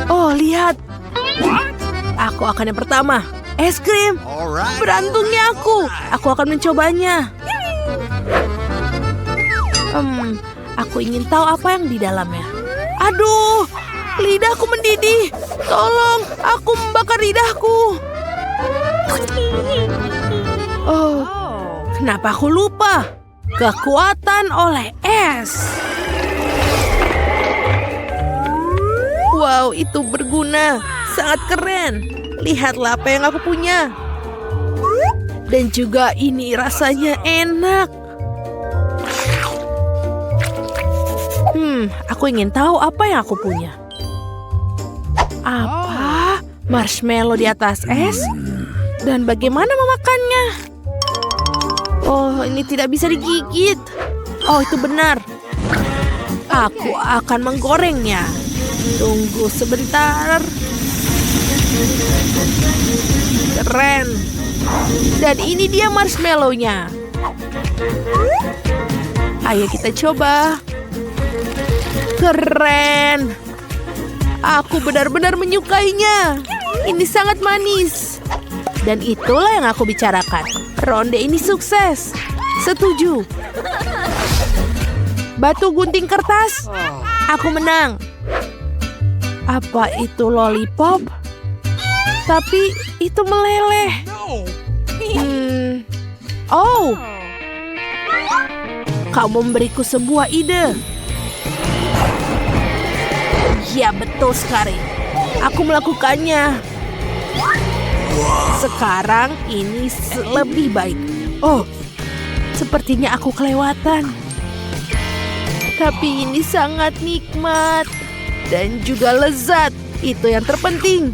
Oh, lihat. Aku akan yang pertama. Es krim. Beruntungnya aku. Aku akan mencobanya. Aku ingin tahu apa yang di dalamnya. Aduh, lidahku mendidih. Tolong, aku membakar lidahku. Oh, kenapa aku lupa? Kekuatan oleh es. Wow, itu berguna. Sangat keren. Lihatlah apa yang aku punya. Dan juga ini rasanya enak. Aku ingin tahu apa yang aku punya. Apa? Marshmallow di atas es? Dan bagaimana memakannya? Oh, ini tidak bisa digigit. Oh, itu benar. Aku akan menggorengnya. Tunggu sebentar. Keren. Dan ini dia marshmallow-nya. Ayo kita coba. Keren. Aku benar-benar menyukainya. Ini sangat manis. Dan itulah yang aku bicarakan. Ronde ini sukses. Setuju. Batu gunting kertas. Aku menang. Apa itu lollipop? Tapi itu meleleh. Oh. Kau memberiku sebuah ide. Ya, betul sekali. Aku melakukannya. Sekarang ini lebih baik. Oh, sepertinya aku kelewatan. Tapi ini sangat nikmat. Dan juga lezat. Itu yang terpenting.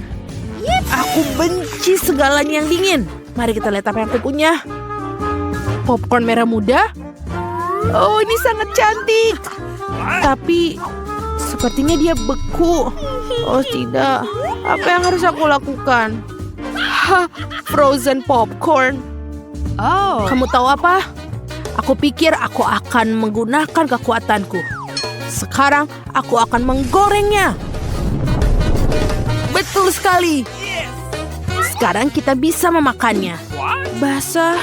Aku benci segalanya yang dingin. Mari kita lihat apa yang aku punya. Popcorn merah muda. Oh, ini sangat cantik. Tapi sepertinya dia beku. Oh tidak. Apa yang harus aku lakukan? Frozen popcorn. Oh. Kamu tahu apa? Aku pikir aku akan menggunakan kekuatanku. Sekarang aku akan menggorengnya. Betul sekali. Sekarang kita bisa memakannya. Basah.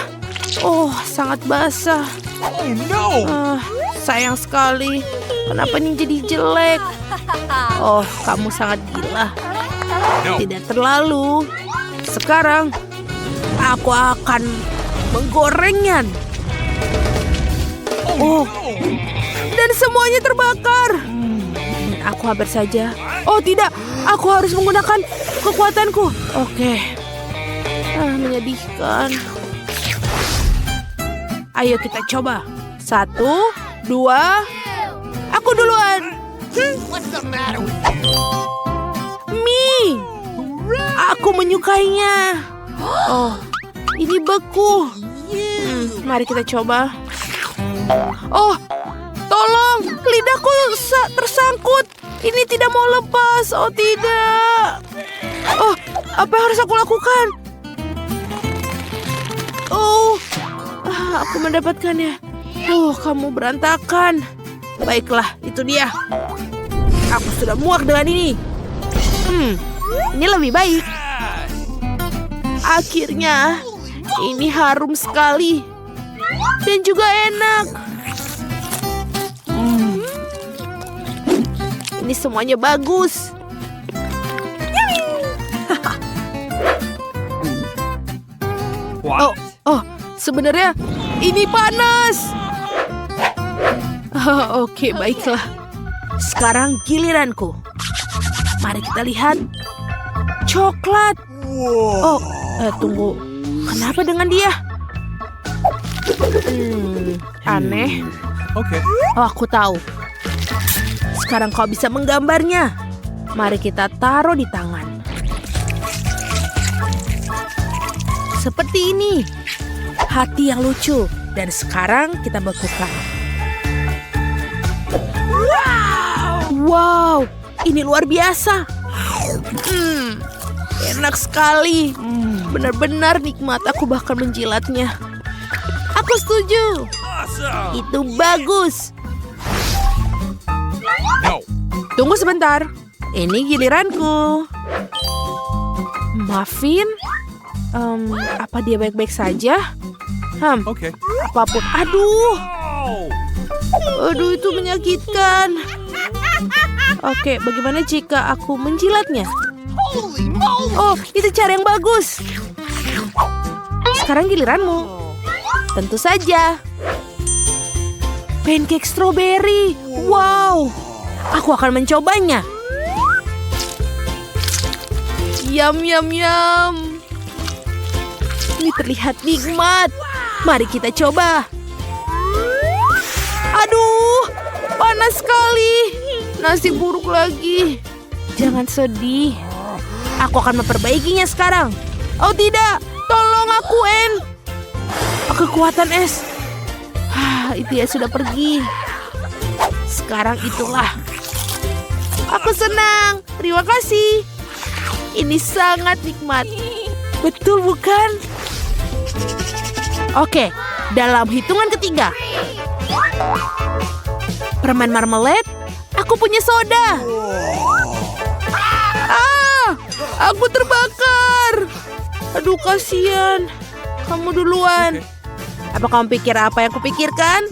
Oh, sangat basah. Oh no. Sayang sekali. Kenapa ini jadi jelek? Oh, kamu sangat gila. Tidak terlalu. Sekarang aku akan menggorengnya. Oh, dan semuanya terbakar. Aku hampir saja. Oh tidak, aku harus menggunakan kekuatanku. Oke. Menyedihkan. Ayo kita coba. 1, 2. Aku duluan. What's the matter with you? Mie. Aku menyukainya. Oh, ini beku. Mari kita coba. Oh, tolong. Lidahku tersangkut. Ini tidak mau lepas. Oh, tidak. Oh, apa yang harus aku lakukan? Oh, aku mendapatkannya. Oh, kamu berantakan. Baiklah, itu dia. Aku sudah muak dengan ini. Ini lebih baik. Akhirnya, ini harum sekali. Dan juga enak. Ini semuanya bagus. Oh, sebenarnya ini panas. Oke, baiklah. Sekarang giliranku. Mari kita lihat. Coklat. Oh, tunggu. Kenapa dengan dia? Aneh. Okay. Oh, aku tahu. Sekarang kau bisa menggambarnya. Mari kita taruh di tangan. Seperti ini. Hati yang lucu. Dan sekarang kita bekukan. Wow, ini luar biasa. Enak sekali. Benar-benar nikmat. Aku bahkan menjilatnya. Aku setuju. Awesome. Itu bagus. No. Tunggu sebentar. Ini giliranku. Muffin? Apa dia baik-baik saja? Okay. Apapun. Aduh, Oh. aduh itu menyakitkan. Oke, bagaimana jika aku menjilatnya? Holy moly! Oh, itu cara yang bagus. Sekarang giliranmu. Tentu saja. Pancake strawberry. Wow, aku akan mencobanya. Yum, yum, yum. Ini terlihat nikmat. Mari kita coba. Aduh, panas sekali. Nasi buruk lagi. Jangan sedih. Aku akan memperbaikinya sekarang. Oh tidak, tolong aku, En. Kekuatan es. Itu ya sudah pergi. Sekarang itulah. Aku senang. Terima kasih. Ini sangat nikmat. Betul bukan? Oke, dalam hitungan ketiga. Permen marmalade. Aku punya soda. Aku terbakar. Aduh, kasihan. Kamu duluan. Apa kamu pikir apa yang kupikirkan?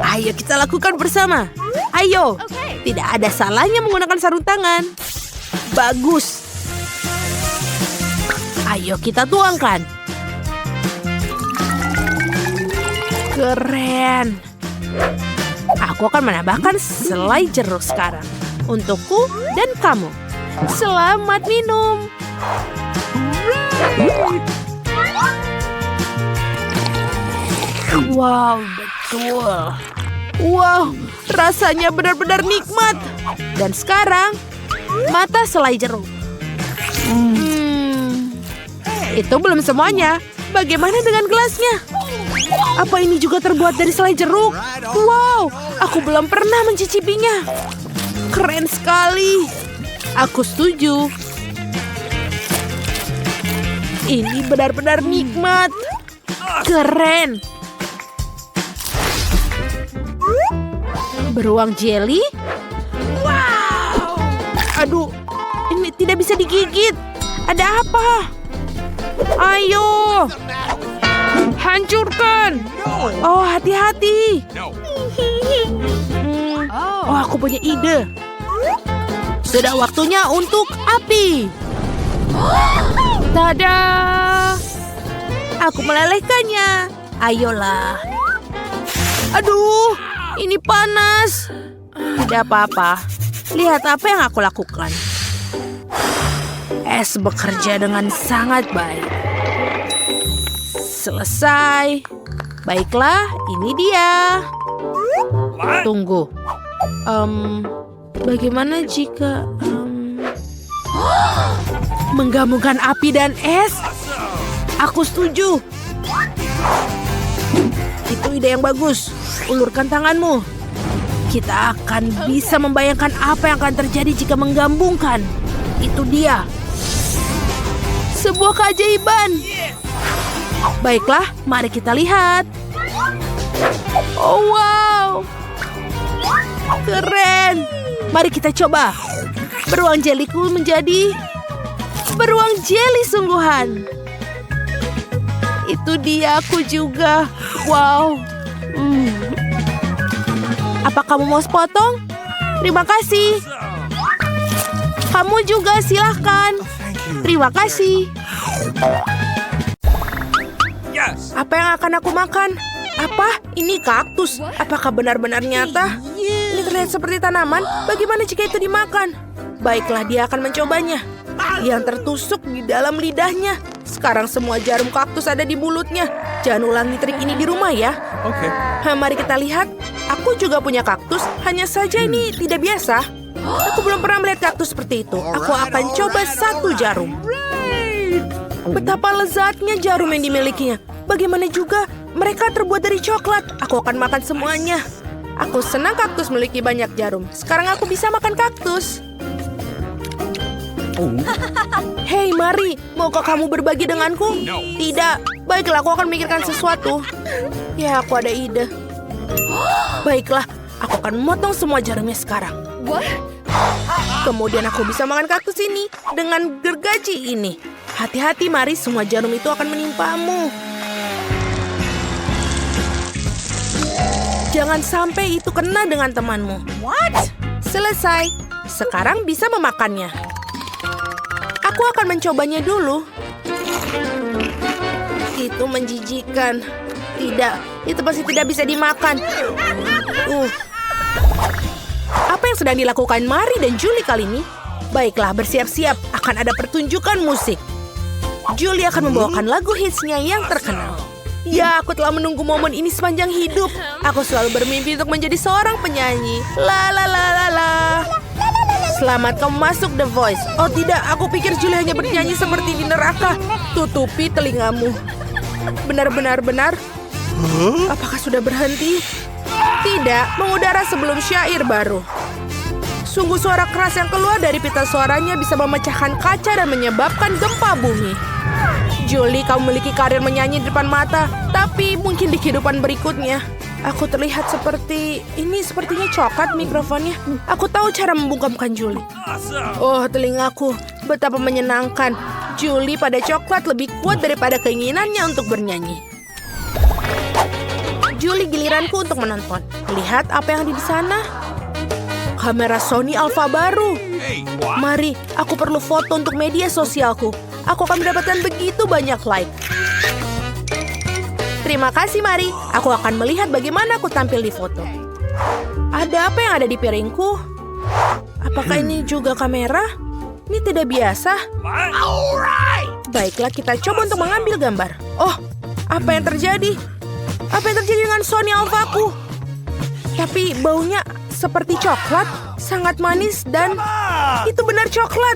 Ayo kita lakukan bersama. Ayo. Tidak ada salahnya menggunakan sarung tangan. Bagus. Ayo kita tuangkan. Keren. Aku akan menambahkan selai jeruk sekarang. Untukku dan kamu. Selamat minum. Wow, betul. Wow, rasanya benar-benar nikmat. Dan sekarang, mata selai jeruk. Itu belum semuanya. Bagaimana dengan gelasnya? Apa ini juga terbuat dari selai jeruk? Wow, aku belum pernah mencicipinya. Keren sekali. Aku setuju. Ini benar-benar nikmat. Keren. Beruang jelly? Wow. Aduh, ini tidak bisa digigit. Ada apa? Ayo. Hancurkan. Oh, hati-hati. No. Oh, aku punya ide. Sudah waktunya untuk api. Tada! Aku melelehkannya. Ayolah. Aduh, ini panas. Tidak apa-apa. Lihat apa yang aku lakukan. Es bekerja dengan sangat baik. Selesai. Baiklah, ini dia. Tunggu. Bagaimana jika menggabungkan api dan es? Aku setuju. Itu ide yang bagus. Ulurkan tanganmu. Kita akan bisa membayangkan apa yang akan terjadi jika menggabungkan. Itu dia. Sebuah keajaiban. Baiklah, mari kita lihat. Oh, wow. Keren. Mari kita coba. Beruang jeliku menjadi beruang jeli sungguhan. Itu dia, aku juga. Wow. Apa kamu mau sepotong? Terima kasih. Kamu juga silahkan. Terima kasih. Yes. Apa yang akan aku makan? Apa? Ini kaktus. Apakah benar-benar nyata? Ini terlihat seperti tanaman. Bagaimana jika itu dimakan? Baiklah, dia akan mencobanya. Yang tertusuk di dalam lidahnya. Sekarang semua jarum kaktus ada di mulutnya. Jangan ulangi trik ini di rumah ya. Okay. Mari kita lihat. Aku juga punya kaktus. Hanya saja ini tidak biasa. Aku belum pernah melihat kaktus seperti itu. Aku akan coba satu jarum. Betapa lezatnya jarum yang dimilikinya. Bagaimana juga mereka terbuat dari coklat. Aku akan makan semuanya. Aku senang kaktus memiliki banyak jarum. Sekarang aku bisa makan kaktus. Hei, mari. Maukah kamu berbagi denganku? No. Tidak. Baiklah, aku akan memikirkan sesuatu. Ya, aku ada ide. Baiklah, aku akan memotong semua jarumnya sekarang. What? Kemudian aku bisa makan kaktus ini dengan gergaji ini. Hati-hati Mari, semua jarum itu akan menimpamu. Jangan sampai itu kena dengan temanmu. What? Selesai. Sekarang bisa memakannya. Aku akan mencobanya dulu. Itu menjijikan. Tidak, itu pasti tidak bisa dimakan. Apa yang sedang dilakukan Mari dan Julie kali ini? Baiklah, bersiap-siap. Akan ada pertunjukan musik. Julie akan membawakan lagu hitsnya yang terkenal. Ya, aku telah menunggu momen ini sepanjang hidup. Aku selalu bermimpi untuk menjadi seorang penyanyi. La la la la la. Selamat kamu masuk The Voice. Oh tidak, aku pikir Julie hanya bernyanyi seperti di neraka. Tutupi telingamu. Benar. Apakah sudah berhenti? Tidak, mengudara sebelum syair baru. Sungguh suara keras yang keluar dari pita suaranya bisa memecahkan kaca dan menyebabkan gempa bumi. Julie, kamu memiliki karir menyanyi di depan mata, tapi mungkin di kehidupan berikutnya. Aku terlihat seperti ini, sepertinya coklat mikrofonnya. Aku tahu cara membungkamkan Julie. Oh, telingaku, betapa menyenangkan. Julie pada coklat lebih kuat daripada keinginannya untuk bernyanyi. Julie, giliranku untuk menonton. Lihat apa yang ada di sana. Kamera Sony Alpha baru. Mari, aku perlu foto untuk media sosialku. Aku akan mendapatkan begitu banyak like. Terima kasih, Mari. Aku akan melihat bagaimana aku tampil di foto. Ada apa yang ada di piringku? Apakah ini juga kamera? Ini tidak biasa. Baiklah, kita coba untuk mengambil gambar. Oh, apa yang terjadi? Apa yang terjadi dengan Sony Alpha-ku? Tapi baunya seperti coklat, sangat manis dan itu benar coklat.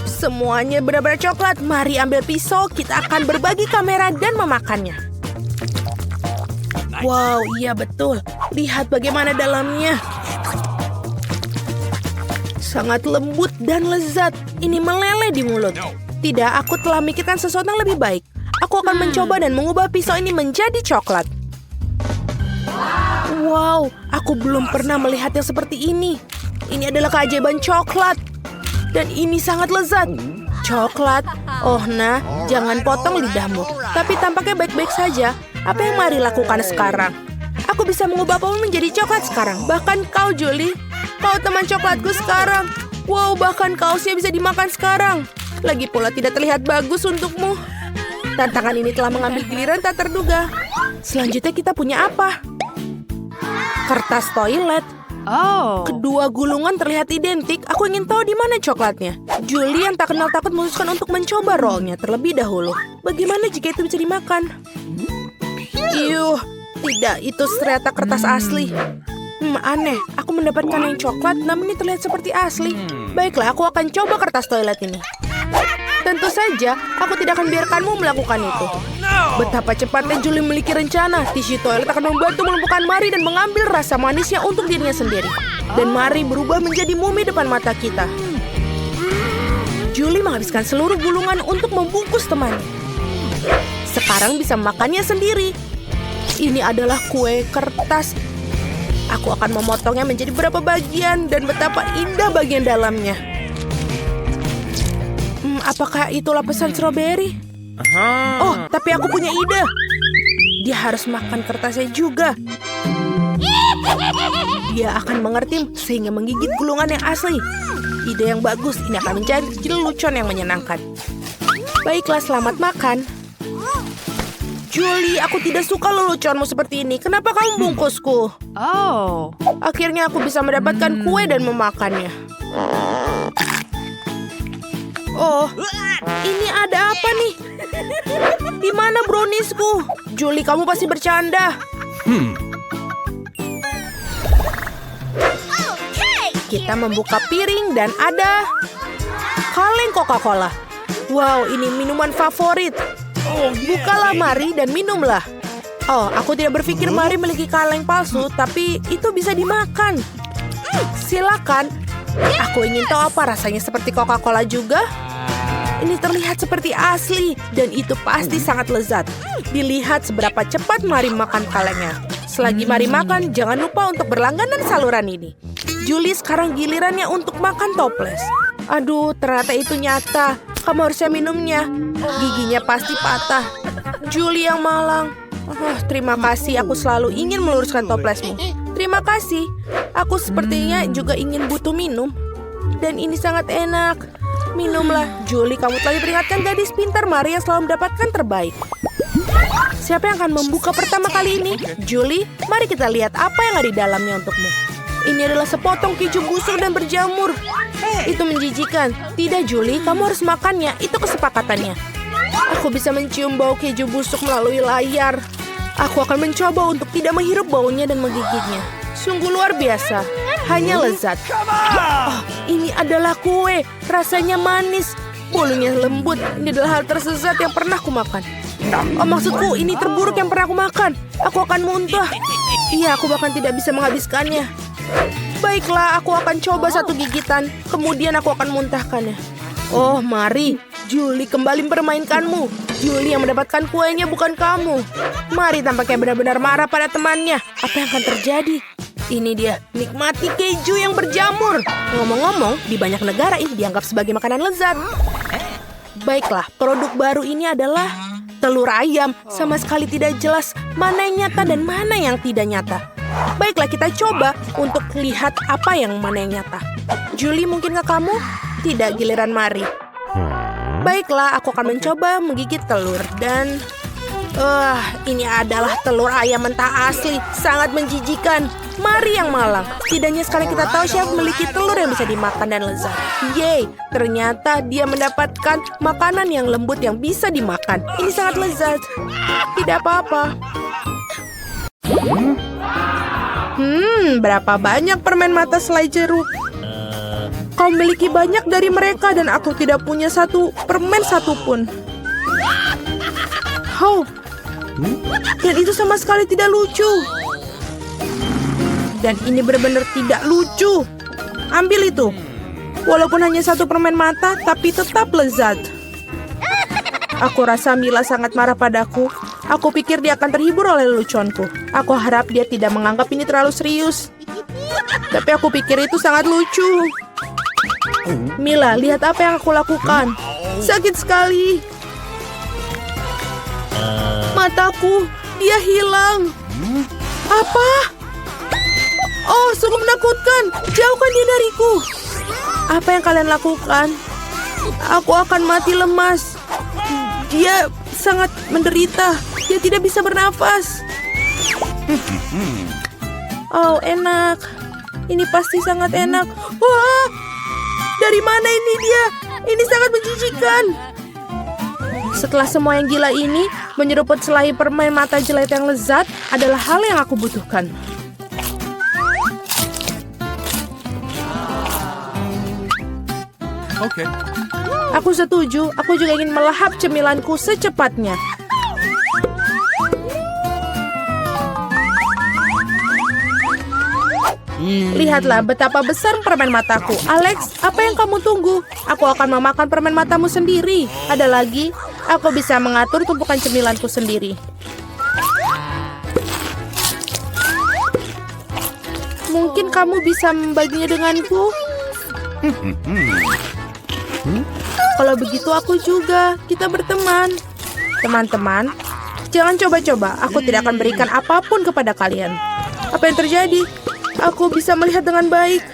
Semuanya benar-benar coklat. Mari ambil pisau, kita akan berbagi kamera dan memakannya. Wow, iya betul. Lihat bagaimana dalamnya. Sangat lembut dan lezat. Ini meleleh di mulut. Tidak, aku telah memikirkan sesuatu yang lebih baik. Aku akan mencoba dan mengubah pisau ini menjadi coklat. Wow, aku belum pernah melihat yang seperti ini. Ini adalah keajaiban coklat. Dan ini sangat lezat. Coklat. Oh, nah, jangan potong lidahmu. Tapi tampaknya baik-baik saja. Apa yang Mari lakukan sekarang? Aku bisa mengubah apapun menjadi coklat sekarang. Bahkan kau, Julie. Kau teman coklatku sekarang. Wow, bahkan kaosnya bisa dimakan sekarang. Lagi pula tidak terlihat bagus untukmu. Tantangan ini telah mengambil giliran tak terduga. Selanjutnya kita punya apa? Kertas toilet. Oh. Kedua gulungan terlihat identik. Aku ingin tahu di mana coklatnya. Julie yang tak kenal takut memutuskan untuk mencoba rollnya terlebih dahulu. Bagaimana jika itu bisa dimakan? Iyuh, tidak. Itu ternyata kertas asli. Aneh. Aku mendapatkan yang coklat, namun ini terlihat seperti asli. Baiklah, aku akan coba kertas toilet ini. Tentu saja, aku tidak akan biarkanmu melakukan itu. Betapa cepatnya Julie memiliki rencana. Tisu toilet akan membantu melumpuhkan Mari dan mengambil rasa manisnya untuk dirinya sendiri. Dan Mari berubah menjadi mumi depan mata kita. Julie menghabiskan seluruh gulungan untuk membungkus temannya. Sekarang bisa memakannya sendiri. Ini adalah kue kertas. Aku akan memotongnya menjadi beberapa bagian dan betapa indah bagian dalamnya. Apakah itu lapisan stroberi? Oh, tapi aku punya ide. Dia harus makan kertasnya juga. Dia akan mengerti sehingga menggigit gulungan yang asli. Ide yang bagus. Ini akan menjadi lelucon yang menyenangkan. Baiklah, selamat makan. Julie, aku tidak suka leluconmu seperti ini. Kenapa kamu bungkusku? Oh. Akhirnya aku bisa mendapatkan kue dan memakannya. Oh, ini ada apa nih? Di mana browniesku? Julie, kamu pasti bercanda. Kita membuka piring dan ada kaleng Coca-Cola. Wow, ini minuman favorit. Bukalah Mari dan minumlah. Oh, aku tidak berpikir Mari memiliki kaleng palsu, tapi itu bisa dimakan. Silakan. Aku ingin tahu apa rasanya seperti Coca-Cola juga. Ini terlihat seperti asli dan itu pasti sangat lezat. Dilihat seberapa cepat Mari makan kalengnya. Selagi Mari makan, jangan lupa untuk berlangganan saluran ini. Julie sekarang gilirannya untuk makan toples. Aduh, ternyata itu nyata. Kamu harusnya minumnya. Giginya pasti patah. Julie yang malang. Terima kasih, aku selalu ingin meluruskan toplesmu. Terima kasih. Aku sepertinya juga ingin butuh minum. Dan ini sangat enak. Minumlah. Julie, kamu telah diperingatkan gadis pintar Mari yang selalu mendapatkan terbaik. Siapa yang akan membuka pertama kali ini? Julie, mari kita lihat apa yang ada di dalamnya untukmu. Ini adalah sepotong keju busuk dan berjamur. Itu menjijikan. Tidak, Julie, kamu harus makannya. Itu kesepakatannya. Aku bisa mencium bau keju busuk melalui layar. Aku akan mencoba untuk tidak menghirup baunya dan menggigitnya. Sungguh luar biasa. Hanya lezat. Oh, ini adalah kue. Rasanya manis. Bulunya lembut. Ini adalah hal tersesat yang pernah aku makan. Oh, maksudku ini terburuk yang pernah aku makan. Aku akan muntah. Iya, aku bahkan tidak bisa menghabiskannya. Baiklah, aku akan coba satu gigitan. Kemudian aku akan muntahkannya. Oh, Mari. Julie kembali mempermainkanmu. Julie yang mendapatkan kuenya, bukan kamu. Mari tampaknya benar-benar marah pada temannya. Apa yang akan terjadi? Ini dia, nikmati keju yang berjamur. Ngomong-ngomong, di banyak negara ini dianggap sebagai makanan lezat. Baiklah, produk baru ini adalah telur ayam. Sama sekali tidak jelas mana yang nyata dan mana yang tidak nyata. Baiklah, kita coba untuk lihat apa yang mana yang nyata. Julie, mungkinkah kamu? Tidak, giliran Mari. Baiklah, aku akan mencoba menggigit telur dan... ini adalah telur ayam mentah asli. Sangat menjijikan. Mari yang malang. Setidaknya sekarang kita tahu siapa memiliki telur yang bisa dimakan dan lezat. Yeay, ternyata dia mendapatkan makanan yang lembut yang bisa dimakan. Ini sangat lezat. Tidak apa-apa. Berapa banyak permen mata selai jeruk? Kau memiliki banyak dari mereka dan aku tidak punya satu permen satupun. Dan itu sama sekali tidak lucu. Dan ini benar-benar tidak lucu. Ambil itu. Walaupun hanya satu permen mata, tapi tetap lezat. Aku rasa Mila sangat marah padaku. Aku pikir dia akan terhibur oleh leluconku. Aku harap dia tidak menganggap ini terlalu serius. Tapi aku pikir itu sangat lucu. Mila, lihat apa yang aku lakukan. Sakit sekali. Mataku, dia hilang. Apa? Oh, sungguh menakutkan. Jauhkan dia dariku. Apa yang kalian lakukan? Aku akan mati lemas. Dia sangat menderita. Dia tidak bisa bernafas. Oh, enak. Ini pasti sangat enak. Wah! Dari mana ini dia? Ini sangat menjijikan. Setelah semua yang gila ini, menyeruput selai permen mata jelek yang lezat adalah hal yang aku butuhkan. Okay. Aku setuju. Aku juga ingin melahap cemilanku secepatnya. Lihatlah betapa besar permen mataku. Alex, apa yang kamu tunggu? Aku akan memakan permen matamu sendiri. Ada lagi, aku bisa mengatur tumpukan cemilanku sendiri. Mungkin kamu bisa membaginya denganku? Kalau begitu aku juga. Kita berteman. Teman-teman, jangan coba-coba. Aku tidak akan berikan apapun kepada kalian. Apa yang terjadi? Aku bisa melihat dengan baik.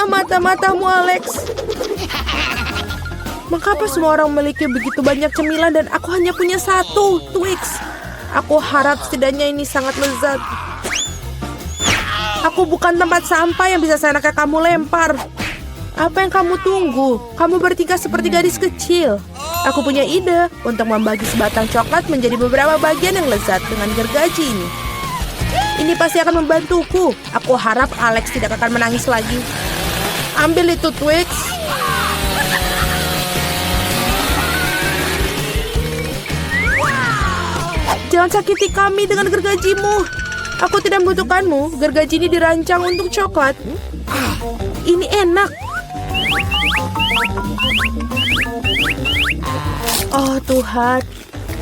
Mata-matamu, Alex. Mengapa semua orang memiliki begitu banyak cemilan dan aku hanya punya satu, Twix? Aku harap setidaknya ini sangat lezat. Aku bukan tempat sampah yang bisa seenaknya kamu lempar. Apa yang kamu tunggu? Kamu bertingkah seperti gadis kecil. Aku punya ide untuk membagi sebatang coklat menjadi beberapa bagian yang lezat dengan gergaji ini. Ini pasti akan membantuku. Aku harap Alex tidak akan menangis lagi. Ambil itu, Twix. Jangan sakiti kami dengan gergajimu. Aku tidak membutuhkanmu. Gergaji ini dirancang untuk coklat. Ini enak. Oh Tuhan,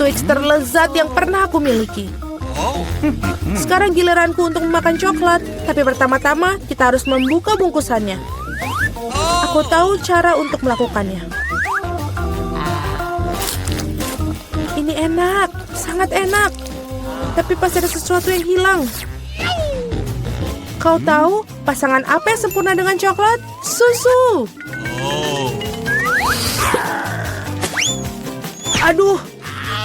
Twix terlezat yang pernah aku miliki. Oh. Sekarang giliranku untuk memakan coklat. Tapi pertama-tama kita harus membuka bungkusannya. Aku tahu cara untuk melakukannya. Ini enak, sangat enak. Tapi pasti ada sesuatu yang hilang. Kau tahu pasangan apa yang sempurna dengan coklat? Susu. Aduh,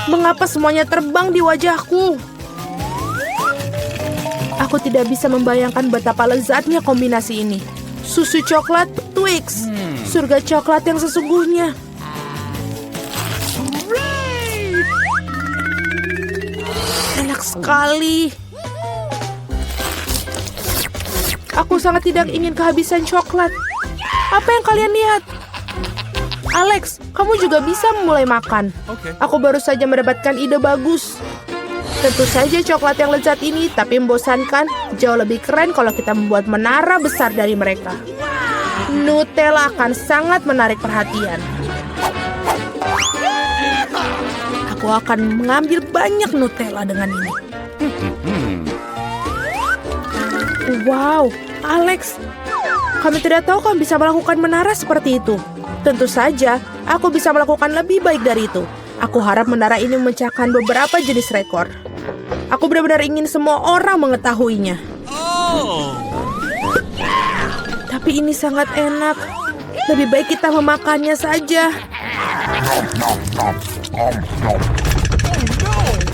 mengapa semuanya terbang di wajahku? Aku tidak bisa membayangkan betapa lezatnya kombinasi ini. Susu coklat, Twix. Surga coklat yang sesungguhnya. Enak sekali. Aku sangat tidak ingin kehabisan coklat. Apa yang kalian lihat? Alex, kamu juga bisa mulai makan. Okay. Aku baru saja mendapatkan ide bagus. Tentu saja coklat yang lezat ini, tapi membosankan. Jauh lebih keren kalau kita membuat menara besar dari mereka. Nutella akan sangat menarik perhatian. Aku akan mengambil banyak Nutella dengan ini. Wow, Alex, kami tidak tahu kamu bisa melakukan menara seperti itu. Tentu saja, aku bisa melakukan lebih baik dari itu. Aku harap menara ini memecahkan beberapa jenis rekor. Aku benar-benar ingin semua orang mengetahuinya. Tapi ini sangat enak. Lebih baik kita memakannya saja.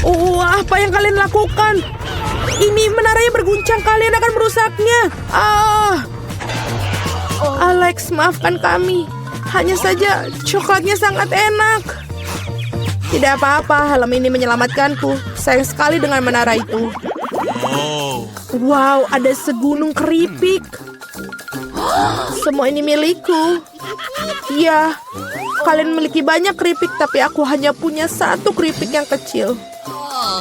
Oh, apa yang kalian lakukan? Ini menaranya berguncang, kalian akan merusaknya. Alex, maafkan kami. Hanya saja coklatnya sangat enak. Tidak apa-apa, helm ini menyelamatkanku. Sayang sekali dengan menara itu. Wow, ada segunung keripik. Semua ini milikku. Ya, kalian memiliki banyak keripik, tapi aku hanya punya satu keripik yang kecil.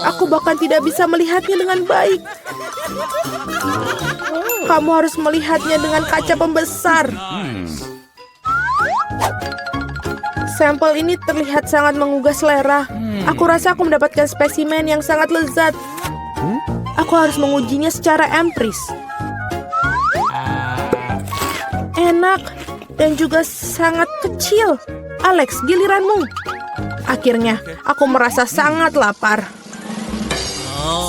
Aku bahkan tidak bisa melihatnya dengan baik. Kamu harus melihatnya dengan kaca pembesar. Sampel ini terlihat sangat menggugah selera. Aku rasa aku mendapatkan spesimen yang sangat lezat. Aku harus mengujinya secara empiris. Enak dan juga sangat kecil. Alex, giliranmu. Akhirnya, aku merasa sangat lapar.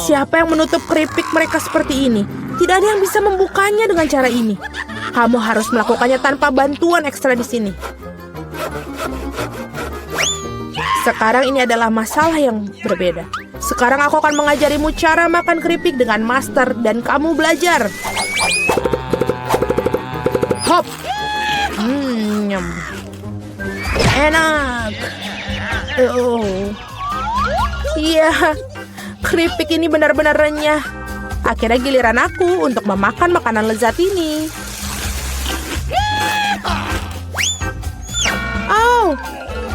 Siapa yang menutup keripik mereka seperti ini? Tidak ada yang bisa membukanya dengan cara ini. Kamu harus melakukannya tanpa bantuan ekstra di sini. Sekarang ini adalah masalah yang berbeda. Sekarang aku akan mengajarimu cara makan keripik dengan master dan kamu belajar. Hop. Nyam. Enak. Oh. Iya. Keripik ini benar-benar renyah. Akhirnya giliran aku untuk memakan makanan lezat ini. Au.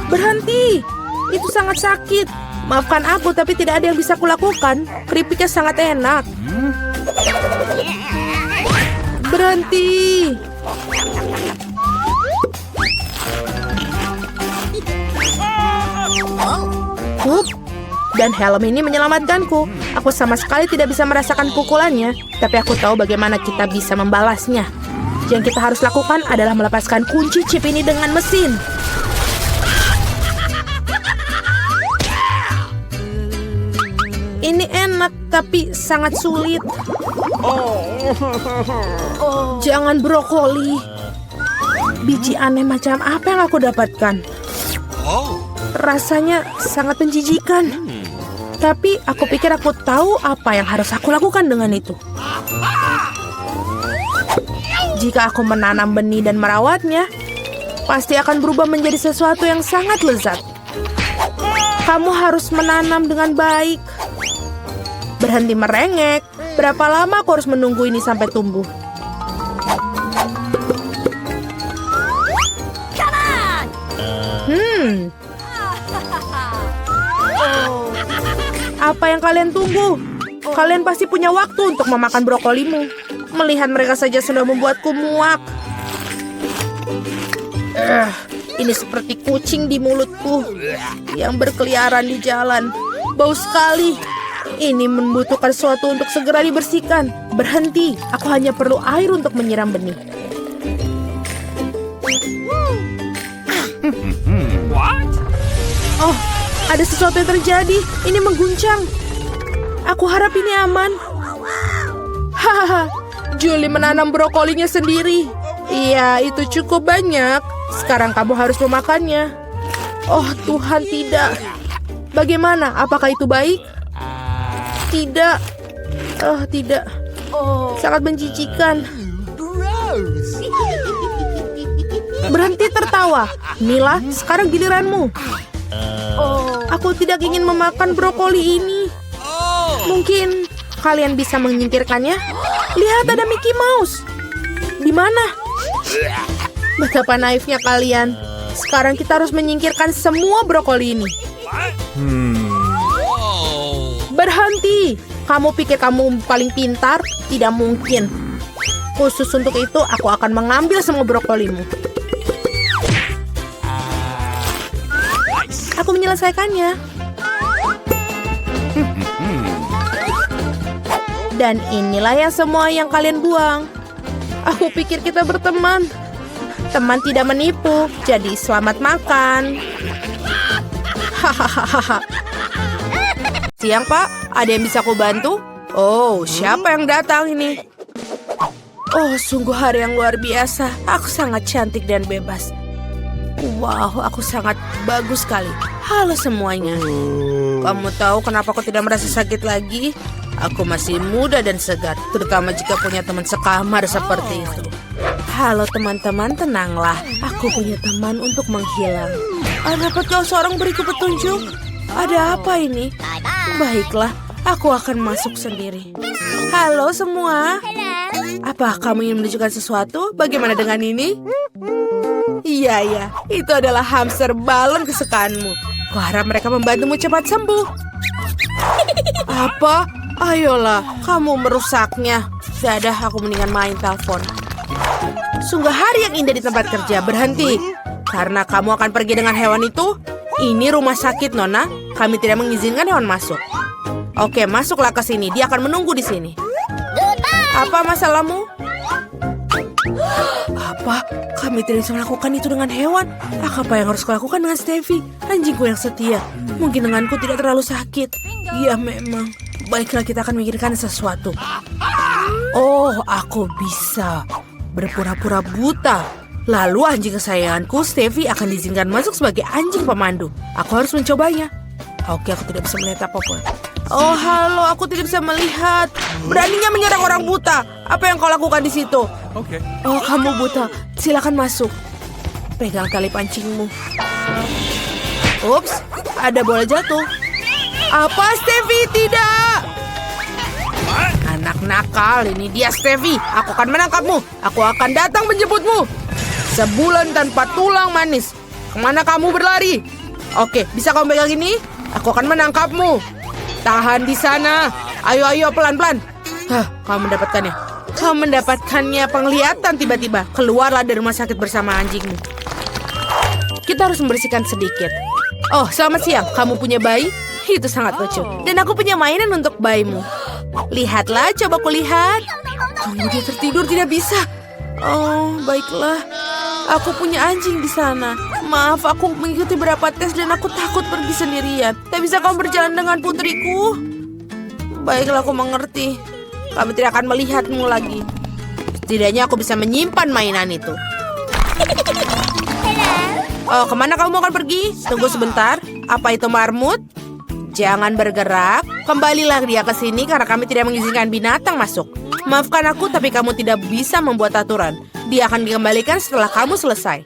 Berhenti. Itu sangat sakit. Maafkan aku, tapi tidak ada yang bisa kulakukan. Keripiknya sangat enak. Berhenti. Dan helm ini menyelamatkanku. Aku sama sekali tidak bisa merasakan pukulannya, tapi aku tahu bagaimana kita bisa membalasnya. Yang kita harus lakukan adalah melepaskan kunci chip ini dengan mesin. Ini enak, tapi sangat sulit. Jangan brokoli. Biji aneh macam apa yang aku dapatkan? Rasanya sangat menjijikan. Tapi aku pikir aku tahu apa yang harus aku lakukan dengan itu. Jika aku menanam benih dan merawatnya, pasti akan berubah menjadi sesuatu yang sangat lezat. Kamu harus menanam dengan baik. Berhenti merengek. Berapa lama aku harus menunggu ini sampai tumbuh? Apa yang kalian tunggu? Kalian pasti punya waktu untuk memakan brokolimu. Melihat mereka saja sudah membuatku muak. Ini seperti kucing di mulutku yang berkeliaran di jalan. Bau sekali. Ini membutuhkan sesuatu untuk segera dibersihkan. Berhenti, aku hanya perlu air untuk menyiram benih. What? Oh, ada sesuatu yang terjadi. Ini mengguncang. Aku harap ini aman. Hahaha, Julie menanam brokolinya sendiri. Iya, itu cukup banyak. Sekarang kamu harus memakannya. Oh Tuhan, tidak. Bagaimana? Apakah itu baik? Tidak. Oh, tidak. Sangat menjijikan. Gross. Berhenti tertawa. Mila, sekarang giliranmu. Aku tidak ingin memakan brokoli ini. Mungkin kalian bisa menyingkirkannya? Lihat, ada Mickey Mouse. Di mana? Betapa naifnya kalian. Sekarang kita harus menyingkirkan semua brokoli ini. Berhenti. Kamu pikir kamu paling pintar? Tidak mungkin. Khusus untuk itu, aku akan mengambil semua brokolimu. Aku menyelesaikannya. Dan inilah semua yang kalian buang. Aku pikir kita berteman. Teman tidak menipu, jadi selamat makan. Hahaha. Siang, Pak. Ada yang bisa aku bantu? Oh, siapa yang datang ini? Oh, sungguh hari yang luar biasa. Aku sangat cantik dan bebas. Wow, aku sangat bagus sekali. Halo semuanya. Kamu tahu kenapa aku tidak merasa sakit lagi? Aku masih muda dan segar, terutama jika punya teman sekamar seperti itu. Halo teman-teman, tenanglah. Aku punya teman untuk menghilang. Dapat kau seorang beriku petunjuk? Ada apa ini? Baiklah, aku akan masuk sendiri. Halo semua. Apa kamu ingin menunjukkan sesuatu? Bagaimana dengan ini? Iya, itu adalah hamster balon kesukaanmu. Kuharap mereka membantumu cepat sembuh. Apa? Ayolah, kamu merusaknya. Sudah, aku mendingan main telepon. Sungguh hari yang indah di tempat kerja. Berhenti. Karena kamu akan pergi dengan hewan itu. Ini rumah sakit, Nona. Kami tidak mengizinkan hewan masuk. Oke, masuklah ke sini. Dia akan menunggu di sini. Apa masalahmu? Apa? Kami tidak bisa melakukan itu dengan hewan. Apa yang harus kulakukan dengan Steffi? Anjingku yang setia. Mungkin denganku tidak terlalu sakit. Ya memang. Baiklah, kita akan memikirkan sesuatu. Oh, aku bisa berpura-pura buta. Lalu anjing kesayanganku, Steffi, akan diizinkan masuk sebagai anjing pemandu. Aku harus mencobanya. Oke, aku tidak bisa melihat apapun. Oh, halo, aku tidak bisa melihat. Beraninya menyerang orang buta. Apa yang kau lakukan di situ? Okay. Oh, kamu buta. Silakan masuk. Pegang tali pancingmu. Ups, ada bola jatuh. Apa, Steffi? Tidak. Anak nakal, ini dia Steffi. Aku akan menangkapmu. Aku akan datang menjemputmu. Sebulan tanpa tulang manis. Kemana kamu berlari? Oke, bisa kamu pegang ini? Aku akan menangkapmu. Tahan di sana. Ayo, pelan-pelan. Kamu mendapatkannya. Kamu mendapatkannya penglihatan tiba-tiba. Keluarlah dari rumah sakit bersama anjingmu. Kita harus membersihkan sedikit. Oh, selamat siang. Kamu punya bayi? Itu sangat lucu. Dan aku punya mainan untuk bayimu. Lihatlah, coba kulihat. Dia tertidur, tidak bisa. Oh, baiklah. Aku punya anjing di sana. Maaf, aku mengikuti beberapa tes dan aku takut pergi sendirian. Tak bisa kamu berjalan dengan putriku? Baiklah, aku mengerti. Kami tidak akan melihatmu lagi. Setidaknya aku bisa menyimpan mainan itu. Oh, kemana kamu akan pergi? Tunggu sebentar. Apa itu marmut? Jangan bergerak. Kembalilah dia ke sini karena kami tidak mengizinkan binatang masuk. Maafkan aku, tapi kamu tidak bisa membuat aturan. Dia akan dikembalikan setelah kamu selesai.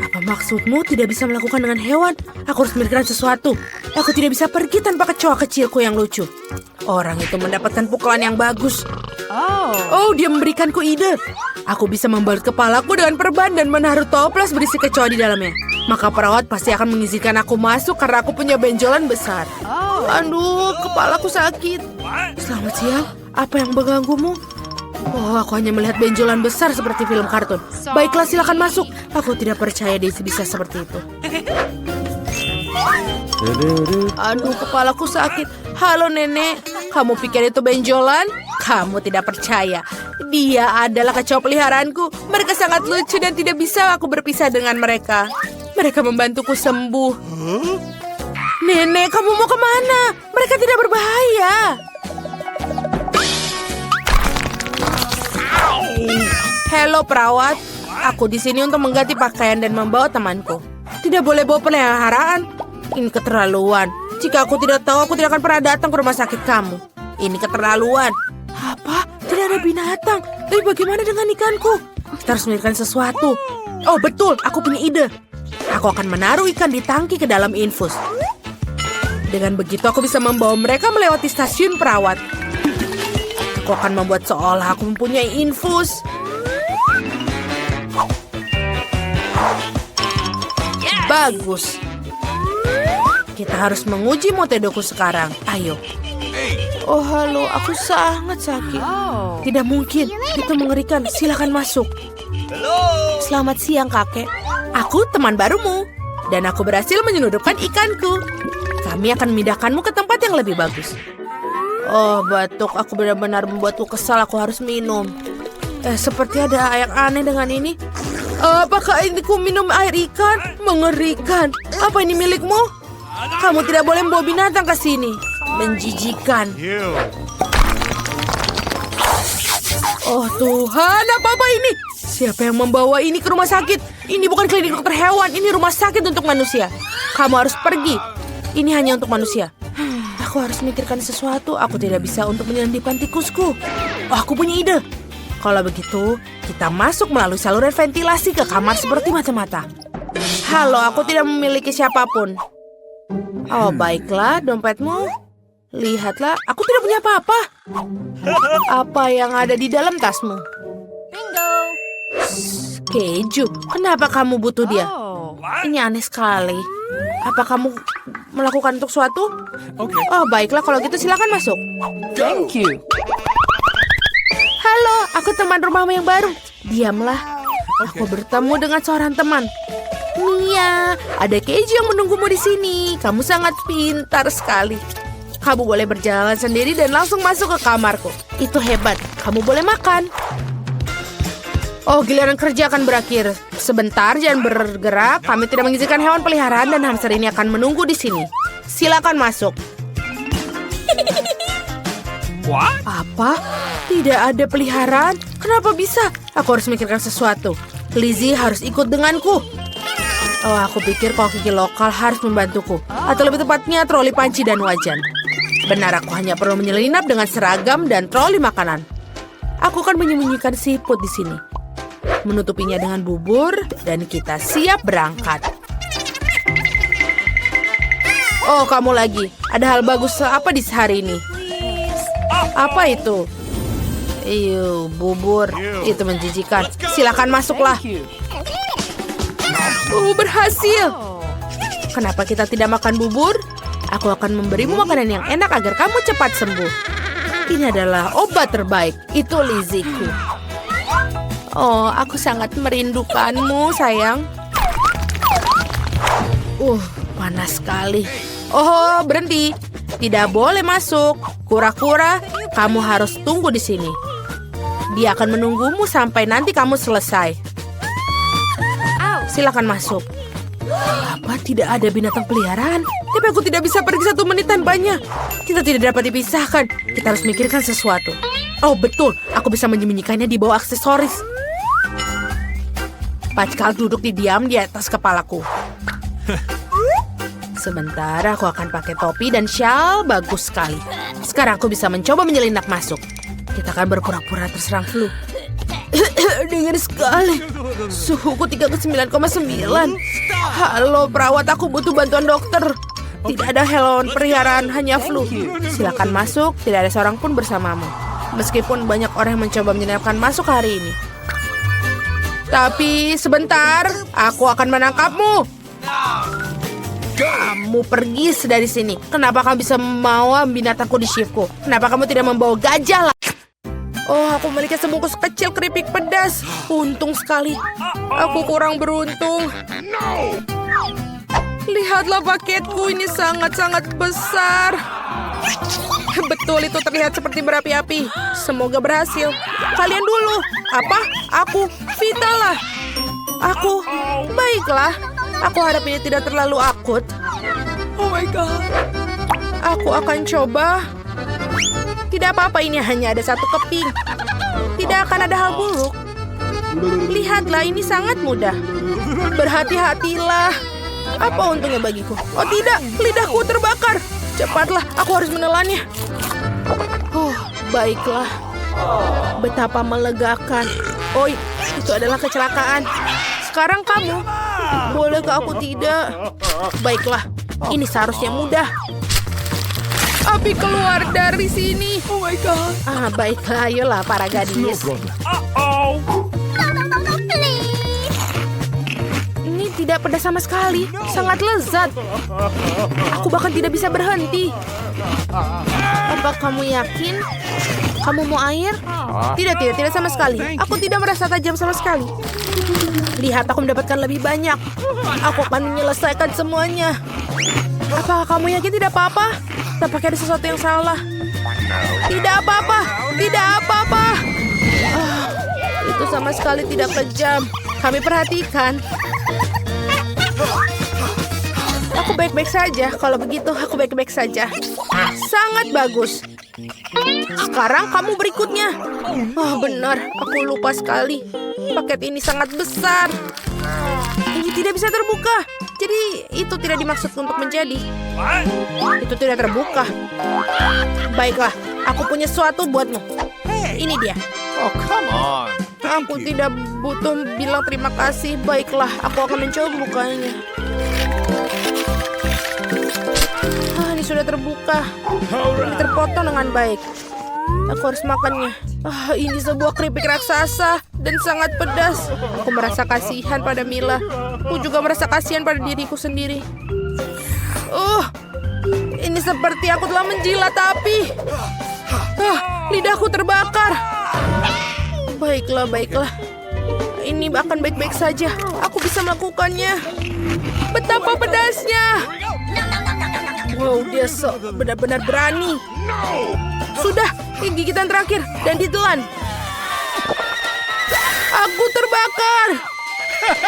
Apa maksudmu tidak bisa melakukan dengan hewan? Aku harus memikirkan sesuatu. Aku tidak bisa pergi tanpa kecoa kecilku yang lucu. Orang itu mendapatkan pukulan yang bagus. Oh, dia memberikanku ide. Aku bisa membalut kepalaku dengan perban dan menaruh toples berisi kecoa di dalamnya. Maka perawat pasti akan mengizinkan aku masuk karena aku punya benjolan besar. Aduh, kepalaku sakit. Selamat siang. Apa yang mengganggumu? Oh, aku hanya melihat benjolan besar seperti film kartun. Baiklah, silakan masuk. Aku tidak percaya dia bisa seperti itu. Aduh, kepalaku sakit. Halo, Nenek. Kamu pikir itu benjolan? Kamu tidak percaya. Dia adalah kecoa peliharaanku. Mereka sangat lucu dan tidak bisa aku berpisah dengan mereka. Mereka membantuku sembuh. Nenek, kamu mau kemana? Mereka tidak berbahaya. Halo perawat, aku di sini untuk mengganti pakaian dan membawa temanku. Tidak boleh bawa peliharaan. Ini keterlaluan. Jika aku tidak tahu, aku tidak akan pernah datang ke rumah sakit kamu. Ini keterlaluan. Apa? Tidak ada binatang. Tapi bagaimana dengan ikanku? Kita harus memikirkan sesuatu. Oh betul, aku punya ide. Aku akan menaruh ikan di tangki ke dalam infus. Dengan begitu aku bisa membawa mereka melewati stasiun perawat. Aku akan membuat seolah aku mempunyai infus. Bagus. Kita harus menguji metodeku sekarang. Ayo. Oh halo, aku sangat sakit. Tidak mungkin, itu mengerikan. Silakan masuk. Selamat siang kakek. Aku teman barumu. Dan aku berhasil menyelundupkan ikanku. Kami akan memindahkanmu ke tempat yang lebih bagus. Oh batuk, aku benar-benar membuatku kesal. Aku harus minum. Seperti ada yang aneh dengan ini. Apakah ini ku minum air ikan? Mengerikan. Apa ini milikmu? Kamu tidak boleh membawa binatang ke sini. Menjijikan. Oh Tuhan, apa-apa ini? Siapa yang membawa ini ke rumah sakit? Ini bukan klinik dokter hewan, ini rumah sakit untuk manusia. Kamu harus pergi. Ini hanya untuk manusia. Aku harus memikirkan sesuatu. Aku tidak bisa untuk menyelundupkan tikusku. Oh, aku punya ide. Kalau begitu, kita masuk melalui saluran ventilasi ke kamar seperti mata-mata. Halo, aku tidak memiliki siapapun. Oh, baiklah, dompetmu. Lihatlah, aku tidak punya apa-apa. Apa yang ada di dalam tasmu? Bingo. Keju, kenapa kamu butuh dia? Ini aneh sekali. Apa kamu melakukan untuk suatu? Oh, baiklah, kalau gitu silakan masuk. Thank you. Halo, aku teman rumahmu yang baru. Diamlah. Aku bertemu dengan seorang teman. Mia, ada keju yang menunggumu di sini. Kamu sangat pintar sekali. Kamu boleh berjalan sendiri dan langsung masuk ke kamarku. Itu hebat. Kamu boleh makan. Oh, giliran kerja akan berakhir. Sebentar, jangan bergerak. Kami tidak mengizinkan hewan peliharaan dan hamster ini akan menunggu di sini. Silakan masuk. What? Apa? Tidak ada peliharaan? Kenapa bisa? Aku harus memikirkan sesuatu. Lizzie harus ikut denganku. Oh, aku pikir koki lokal harus membantuku. Atau lebih tepatnya troli panci dan wajan. Benar, aku hanya perlu menyelinap dengan seragam dan troli makanan. Aku akan menyembunyikan siput di sini. Menutupinya dengan bubur dan kita siap berangkat. Oh, kamu lagi. Ada hal bagus apa di hari ini? Apa itu? Bubur. Itu menjijikan. Silakan masuklah. Berhasil. Kenapa kita tidak makan bubur? Aku akan memberimu makanan yang enak agar kamu cepat sembuh. Ini adalah obat terbaik. Itu Lizzieku. Oh, aku sangat merindukanmu, sayang. Panas sekali. Oh, berhenti. Tidak boleh masuk. Kura-kura, kamu harus tunggu di sini. Dia akan menunggumu sampai nanti kamu selesai. Silakan masuk. Apa tidak ada binatang peliharaan? Tapi aku tidak bisa pergi 1 menit tanpanya. Kita tidak dapat dipisahkan. Kita harus mikirkan sesuatu. Oh betul, aku bisa menyembunyikannya di bawah aksesoris. Packal duduk diam di atas kepalaku. Sebentar, aku akan pakai topi dan syal. Bagus sekali. Sekarang aku bisa mencoba menyelinap masuk. Kita akan berpura-pura terserang flu. Dingin sekali. Suhuku 39,9. Halo perawat, aku butuh bantuan dokter. Tidak ada hewan peliharaan, hanya flu. Silakan masuk, tidak ada seorang pun bersamamu. Meskipun banyak orang yang mencoba menyelinapkan masuk hari ini. Tapi sebentar, aku akan menangkapmu. Kamu pergi dari sini. Kenapa kamu bisa membawa binatangku di shiftku? Kenapa kamu tidak membawa gajah lah? Oh, aku memiliki sebungkus kecil keripik pedas. Untung sekali. Aku kurang beruntung. Lihatlah paketku, ini sangat-sangat besar. Betul, itu terlihat seperti berapi-api. Semoga berhasil. Kalian dulu. Apa? Aku. Vita lah. Aku. Baiklah. Aku harap ini tidak terlalu akut. Oh my god. Aku akan coba. Tidak apa-apa, ini hanya ada satu keping. Tidak akan ada hal buruk. Lihatlah, ini sangat mudah. Berhati-hatilah. Apa untungnya bagiku? Oh tidak, lidahku terbakar. Cepatlah, aku harus menelannya. Baiklah. Betapa melegakan. Oi, itu adalah kecelakaan. Sekarang kamu. Bolehkah aku tidak? Baiklah, ini seharusnya mudah. Api keluar dari sini. Oh my god. Baiklah, ayolah para gadis. Ini tidak pedas sama sekali. Sangat lezat. Aku bahkan tidak bisa berhenti. Apa kamu yakin? Kamu mau air? Tidak sama sekali. Aku tidak merasa tajam sama sekali. Lihat, aku mendapatkan lebih banyak. Aku akan menyelesaikan semuanya. Apakah kamu yakin tidak apa-apa? Tampaknya ada sesuatu yang salah. Tidak apa-apa. Tidak apa-apa. Itu sama sekali tidak kejam. Kami perhatikan. Aku baik-baik saja. Kalau begitu, aku baik-baik saja. Sangat bagus. Sekarang kamu berikutnya. Benar. Aku lupa sekali. Paket ini sangat besar. Ini tidak bisa terbuka. Jadi, itu tidak dimaksud untuk menjadi. Itu tidak terbuka. Baiklah, aku punya sesuatu buatmu. Ini dia. Oh, come on. Aku tidak butuh bilang terima kasih. Baiklah, aku akan mencoba bukanya. Ini sudah terbuka. Ini terpotong dengan baik. Aku harus makannya. Ini sebuah keripik raksasa dan sangat pedas. Aku merasa kasihan pada Mila. Aku juga merasa kasihan pada diriku sendiri. Ini seperti aku telah menjilat api. Lidahku terbakar. Baiklah. Ini akan baik-baik saja. Aku bisa melakukannya. Betapa pedasnya. Wow, dia benar-benar berani. Sudah, ini gigitan terakhir dan ditelan. Aku terbakar.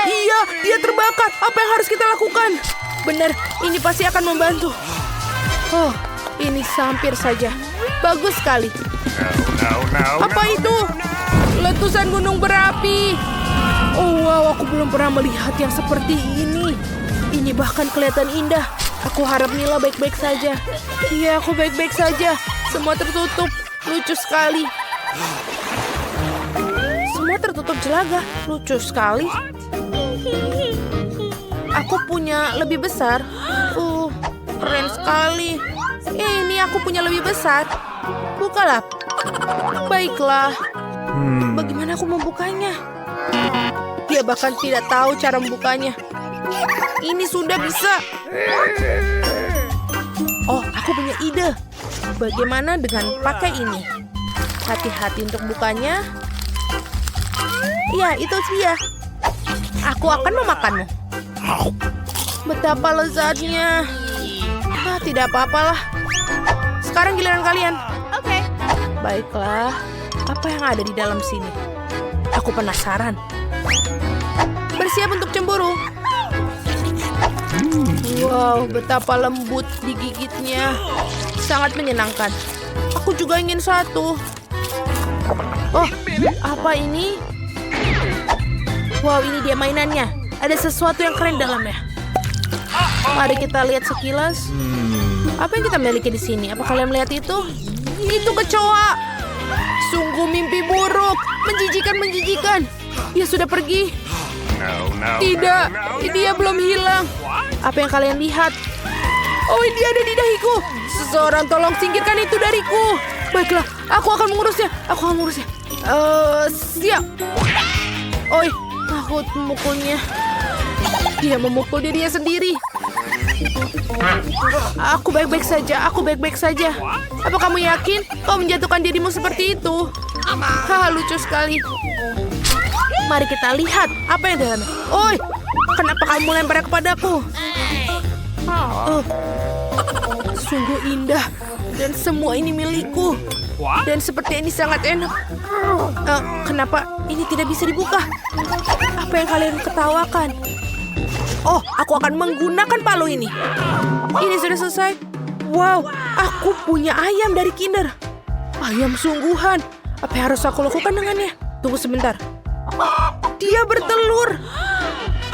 Iya, dia terbakar. Apa yang harus kita lakukan? Benar, ini pasti akan membantu. Ini hampir saja. Bagus sekali. Apa itu? Letusan gunung berapi. Wow, aku belum pernah melihat yang seperti ini. Ini bahkan kelihatan indah. Aku harap Mila baik-baik saja. Iya, aku baik-baik saja. Semua tertutup. Lucu sekali. Semua tertutup jelaga. Lucu sekali. Aku punya lebih besar. Keren sekali. Ini aku punya lebih besar. Bukalah. Baiklah. Bagaimana aku membukanya? Dia bahkan tidak tahu cara membukanya. Ini sudah bisa. Aku punya ide. Bagaimana dengan pakai ini? Hati-hati untuk bukanya. Ya, itu dia. Aku akan memakanmu. Betapa lezatnya. Tidak apa-apalah. Sekarang giliran kalian. Oke. Baiklah. Apa yang ada di dalam sini? Aku penasaran. Bersiap untuk cemburu. Wow, betapa lembut digigitnya. Sangat menyenangkan. Aku juga ingin satu. Apa ini? Wow, ini dia mainannya. Ada sesuatu yang keren dalamnya. Mari kita lihat sekilas. Apa yang kita miliki di sini? Apa kalian melihat itu? Itu kecoa. Sungguh mimpi buruk. Menjijikan. Dia sudah pergi. Tidak, dia belum hilang. Apa yang kalian lihat? Dia ada di dahiku. Seseorang tolong singkirkan itu dariku. Baiklah, aku akan mengurusnya. Siap. Aku memukulnya. Dia memukul dirinya sendiri. Aku baik-baik saja. Apa kamu yakin kau menjatuhkan dirimu seperti itu? Lucu sekali. Mari kita lihat apa yang dalamnya. Kenapa kamu lemparnya kepadaku? Sungguh indah Dan semua ini milikku. What? Dan seperti ini sangat enak. Kenapa ini tidak bisa dibuka? Apa yang kalian ketawakan? Oh, aku akan menggunakan palu ini. Ini sudah selesai. Wow, aku punya ayam dari Kinder. Ayam sungguhan. Apa yang harus aku lakukan dengannya? Tunggu sebentar. Dia bertelur.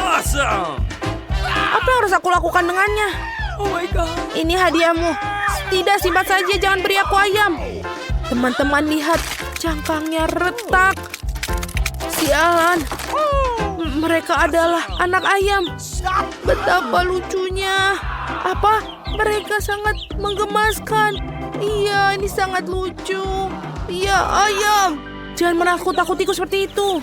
Awesome! Apa yang harus aku lakukan dengannya? Oh my god. Ini hadiahmu. Tidak, simpan saja. Jangan beri aku ayam. Teman-teman lihat. Cangkangnya retak. Sialan. Mereka adalah anak ayam. Betapa lucunya. Apa? Mereka sangat menggemaskan. Iya, ini sangat lucu. Iya, ayam. Jangan menakut-nakutiku seperti itu.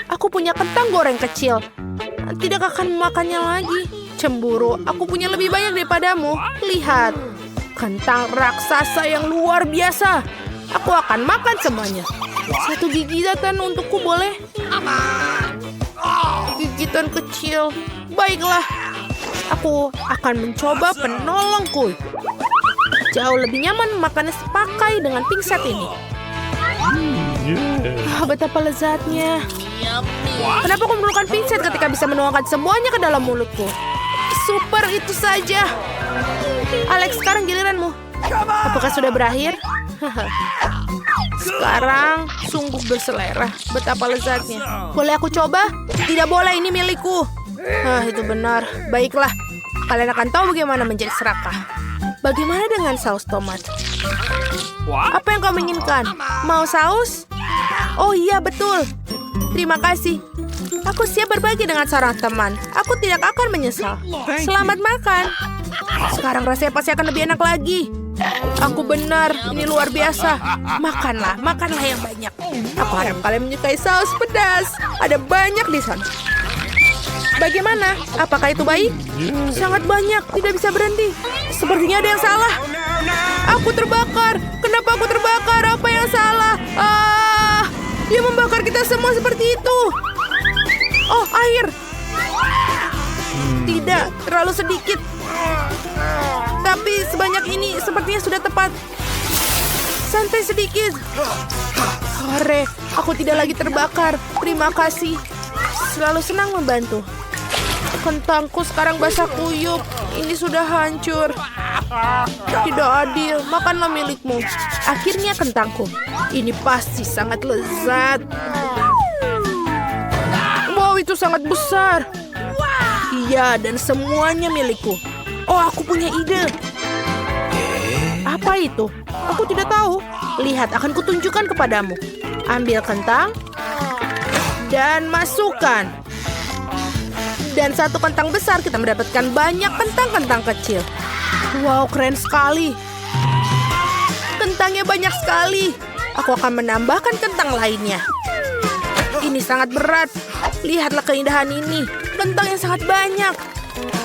Aku punya kentang goreng kecil. Tidak akan memakannya lagi. Cemburu, aku punya lebih banyak daripadamu. Lihat, kentang raksasa yang luar biasa. Aku akan makan semuanya. Satu gigitan untukku boleh? Gigitan kecil. Baiklah, aku akan mencoba penolongku. Jauh lebih nyaman memakannya sepakai dengan pingset ini. Betapa lezatnya. Kenapa aku memerlukan pingset ketika bisa menuangkan semuanya ke dalam mulutku? Super, itu saja. Alex, sekarang giliranmu. Apakah sudah berakhir? Sekarang sungguh berselera. Betapa lezatnya. Boleh aku coba? Tidak boleh, ini milikku. Itu benar. Baiklah, kalian akan tahu bagaimana menjadi serakah. Bagaimana dengan saus tomat? What? Apa yang kamu inginkan? Mau saus? Oh iya, betul. Terima kasih. Aku siap berbagi dengan seorang teman. Aku tidak akan menyesal. Selamat makan. Sekarang rasanya pasti akan lebih enak lagi. Aku benar, ini luar biasa. Makanlah yang banyak. Aku harap kalian menyukai saus pedas. Ada banyak di sana. Bagaimana? Apakah itu baik? Sangat banyak, tidak bisa berhenti. Sepertinya ada yang salah. Aku terbakar. Kenapa aku terbakar? Apa yang salah? Dia membakar kita semua seperti itu. Oh, air. Tidak, terlalu sedikit. Tapi sebanyak ini sepertinya sudah tepat. Santai sedikit. Hore, aku tidak lagi terbakar. Terima kasih. Selalu senang membantu. Kentangku sekarang basah kuyup. Ini sudah hancur. Tidak adil. Makanlah milikmu. Akhirnya kentangku. Ini pasti sangat lezat. Wow, itu sangat besar. Iya, dan semuanya milikku. Oh, aku punya ide. Apa itu? Aku tidak tahu. Lihat, akan kutunjukkan kepadamu. Ambil kentang dan masukkan. Dan satu kentang besar kita mendapatkan banyak kentang-kentang kecil. Wow, keren sekali. Kentangnya banyak sekali. Aku akan menambahkan kentang lainnya. Ini sangat berat. Lihatlah keindahan ini. Kentang yang sangat banyak.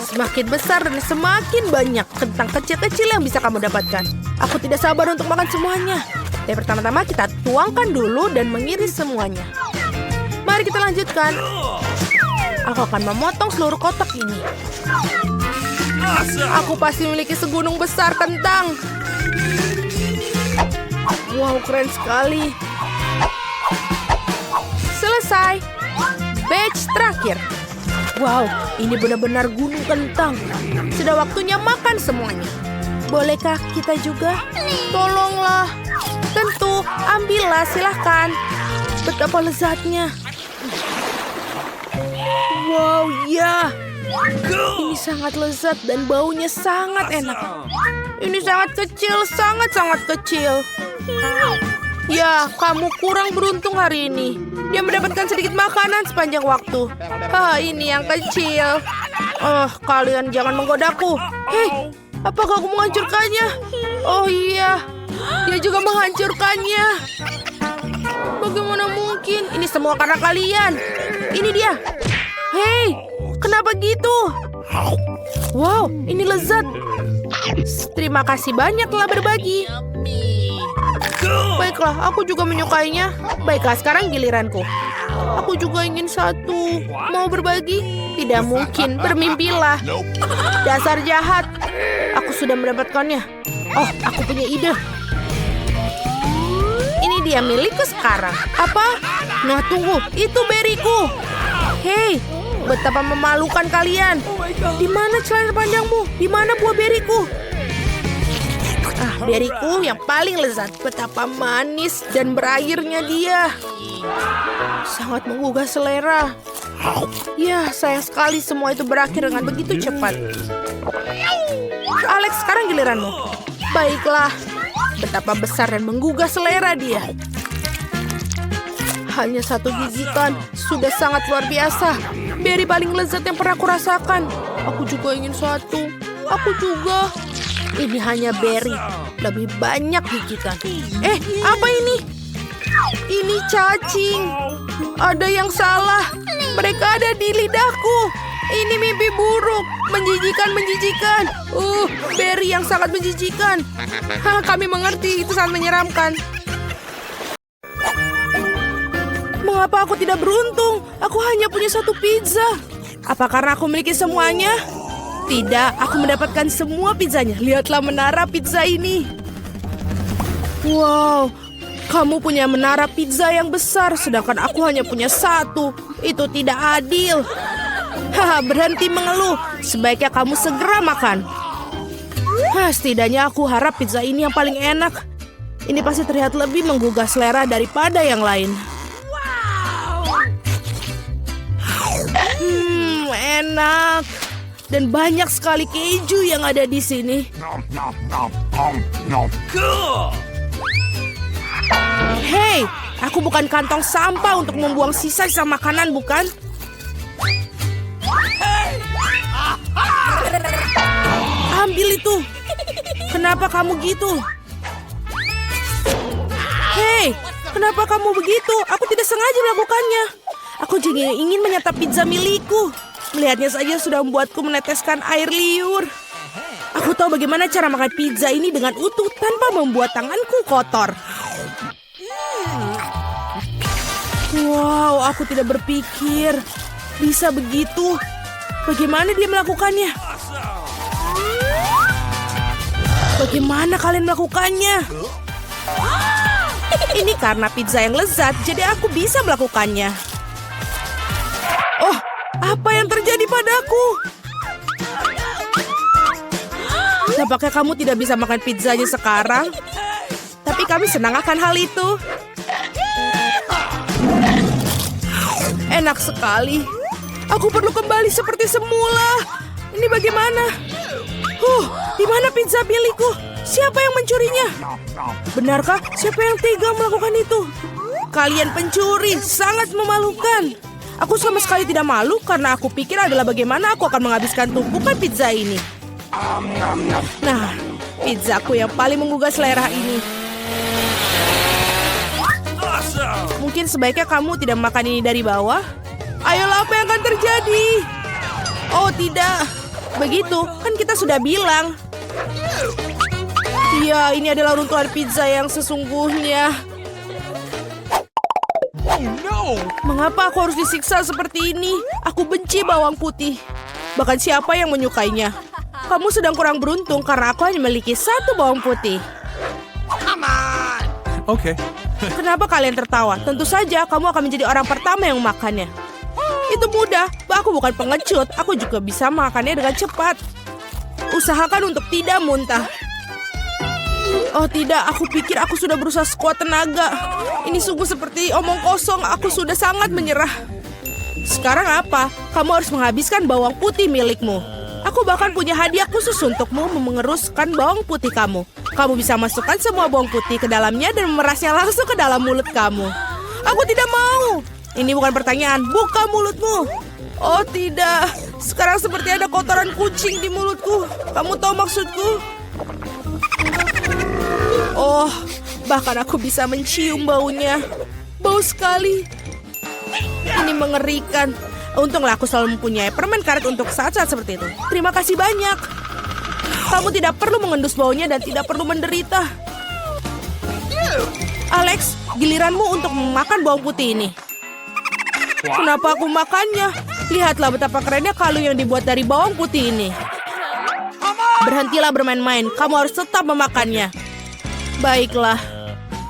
Semakin besar dan semakin banyak kentang kecil-kecil yang bisa kamu dapatkan. Aku tidak sabar untuk makan semuanya. Tapi pertama-tama kita tuangkan dulu dan mengiris semuanya. Mari kita lanjutkan. Aku akan memotong seluruh kotak ini. Aku pasti memiliki segunung besar kentang. Wow, keren sekali. Selesai. Batch terakhir. Wow, ini benar-benar gunung kentang. Sudah waktunya makan semuanya. Bolehkah kita juga? Tolonglah. Tentu, ambillah, silahkan. Betapa lezatnya. Wow, ya. Ini sangat lezat dan baunya sangat enak. Ini sangat kecil, sangat-sangat kecil. Ya, kamu kurang beruntung hari ini. Dia mendapatkan sedikit makanan sepanjang waktu. Ini yang kecil. Kalian jangan menggodaku. Hei, apakah aku menghancurkannya? Oh iya, dia juga menghancurkannya. Bagaimana mungkin? Ini semua karena kalian. Ini dia. Hei, kenapa gitu? Wow, ini lezat. Terima kasih banyak telah berbagi. Baiklah, aku juga menyukainya. Baiklah, sekarang giliranku. Aku juga ingin satu. Mau berbagi? Tidak mungkin, bermimpilah. Dasar jahat. Aku sudah mendapatkannya. Oh, aku punya ide. Ini dia milikku sekarang. Apa? Nah, tunggu. Itu beriku. Hei, betapa memalukan kalian. Di mana celana panjangmu? Di mana buah beriku? Ah, beriku yang paling lezat. Betapa manis dan berairnya dia. Sangat menggugah selera. Ya, sayang sekali semua itu berakhir dengan begitu cepat. Alex, sekarang giliranmu. Baiklah. Betapa besar dan menggugah selera dia. Hanya satu gigitan sudah sangat luar biasa. Beri paling lezat yang pernah aku rasakan. Aku juga ingin satu. Aku juga. Ini hanya beri. Lebih banyak gigitan. Apa ini? Ini cacing. Ada yang salah. Mereka ada di lidahku. Ini mimpi buruk. Menjijikan. Beri yang sangat menjijikan. Kami mengerti, itu sangat menyeramkan. Mengapa aku tidak beruntung? Aku hanya punya satu pizza. Apa karena aku memiliki semuanya? Tidak, aku mendapatkan semua pizzanya. Lihatlah menara pizza ini. Wow, kamu punya menara pizza yang besar, sedangkan aku hanya punya satu. Itu tidak adil. Berhenti mengeluh. Sebaiknya kamu segera makan. Setidaknya aku harap pizza ini yang paling enak. Ini pasti terlihat lebih menggugah selera daripada yang lain. Enak. Dan banyak sekali keju yang ada di sini. Hei, aku bukan kantong sampah untuk membuang sisa-sisa makanan, bukan? Ambil itu. Kenapa kamu gitu? Hei, kenapa kamu begitu? Aku tidak sengaja melakukannya. Aku juga ingin menyantap pizza milikku. Melihatnya saja sudah membuatku meneteskan air liur. Aku tahu bagaimana cara makan pizza ini dengan utuh tanpa membuat tanganku kotor. Wow, aku tidak berpikir bisa begitu. Bagaimana dia melakukannya? Bagaimana kalian melakukannya? Ini karena pizza yang lezat, jadi aku bisa melakukannya. Oh, apa yang terjadi padaku? Nampaknya kamu tidak bisa makan pizzanya sekarang. Tapi kami senang akan hal itu. Enak sekali. Aku perlu kembali seperti semula. Ini bagaimana? Di mana pizza milikku? Siapa yang mencurinya? Benarkah? Siapa yang tega melakukan itu? Kalian pencuri, sangat memalukan. Aku sama sekali tidak malu karena aku pikir adalah bagaimana aku akan menghabiskan tumpukan pizza ini. Nah, pizzaku yang paling menggugah selera ini. Mungkin sebaiknya kamu tidak makan ini dari bawah. Ayolah, apa yang akan terjadi? Oh tidak, begitu kan kita sudah bilang. Iya, ini adalah runtuhan pizza yang sesungguhnya. Mengapa aku harus disiksa seperti ini? Aku benci bawang putih. Bahkan siapa yang menyukainya? Kamu sedang kurang beruntung karena aku hanya memiliki satu bawang putih. Okay. Kenapa kalian tertawa? Tentu saja kamu akan menjadi orang pertama yang memakannya. Itu mudah, aku bukan pengecut. Aku juga bisa makannya dengan cepat. Usahakan untuk tidak muntah. Oh tidak, aku pikir aku sudah berusaha sekuat tenaga. Ini sungguh seperti omong kosong, aku sudah sangat menyerah. Sekarang apa? Kamu harus menghabiskan bawang putih milikmu. Aku bahkan punya hadiah khusus untukmu mengeruskan bawang putih kamu. Kamu bisa masukkan semua bawang putih ke dalamnya dan memerasnya langsung ke dalam mulut kamu. Aku tidak mau. Ini bukan pertanyaan, buka mulutmu. Oh tidak, sekarang seperti ada kotoran kucing di mulutku. Kamu tahu maksudku? Oh, bahkan aku bisa mencium baunya. Bau sekali. Ini mengerikan. Untunglah aku selalu mempunyai permen karet untuk saat-saat seperti itu. Terima kasih banyak. Kamu tidak perlu mengendus baunya dan tidak perlu menderita. Alex, giliranmu untuk memakan bawang putih ini. Kenapa aku makannya? Lihatlah betapa kerennya kalung yang dibuat dari bawang putih ini. Berhentilah bermain-main, kamu harus tetap memakannya. Baiklah,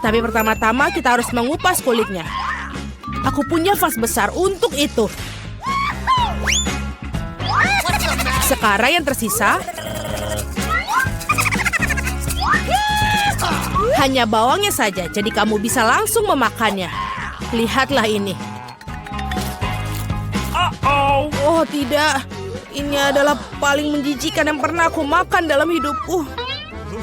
tapi pertama-tama kita harus mengupas kulitnya. Aku punya vas besar untuk itu. Sekarang yang tersisa hanya bawangnya saja, jadi kamu bisa langsung memakannya. Lihatlah ini. Oh tidak, ini adalah paling menjijikan yang pernah aku makan dalam hidupku.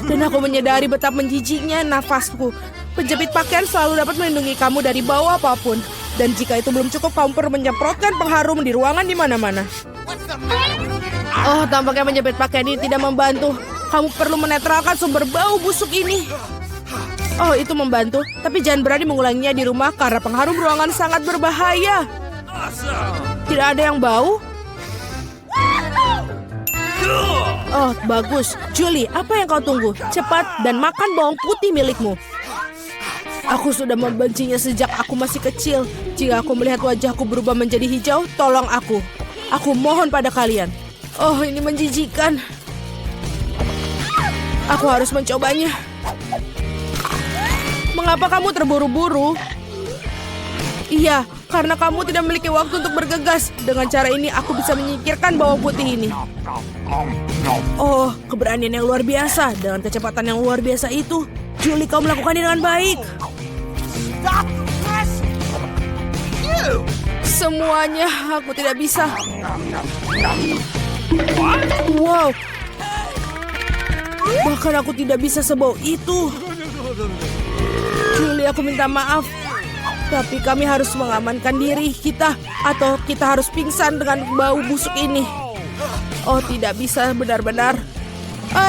Dan aku menyadari betapa menjijiknya nafasku. Penjepit pakaian selalu dapat melindungi kamu dari bau apapun. Dan jika itu belum cukup, kamu perlu menyemprotkan pengharum di ruangan di mana-mana. Oh, tampaknya menjepit pakaian ini tidak membantu. Kamu perlu menetralkan sumber bau busuk ini. Oh, itu membantu. Tapi jangan berani mengulanginya di rumah karena pengharum ruangan sangat berbahaya. Tidak ada yang bau? Oh, bagus. Julie, apa yang kau tunggu? Cepat dan makan bawang putih milikmu. Aku sudah membencinya sejak aku masih kecil. Jika aku melihat wajahku berubah menjadi hijau, tolong aku. Aku mohon pada kalian. Oh, ini menjijikan. Aku harus mencobanya. Mengapa kamu terburu-buru? Iya, karena kamu tidak memiliki waktu untuk bergegas. Dengan cara ini, aku bisa menyingkirkan bawang putih ini. Oh, keberanian yang luar biasa. Dengan kecepatan yang luar biasa itu, Julie, kau melakukannya dengan baik. Semuanya, aku tidak bisa. Wow. Bahkan aku tidak bisa sebau itu. Julie, aku minta maaf. Tapi kami harus mengamankan diri kita. Atau kita harus pingsan dengan bau busuk ini. Oh, tidak bisa benar-benar.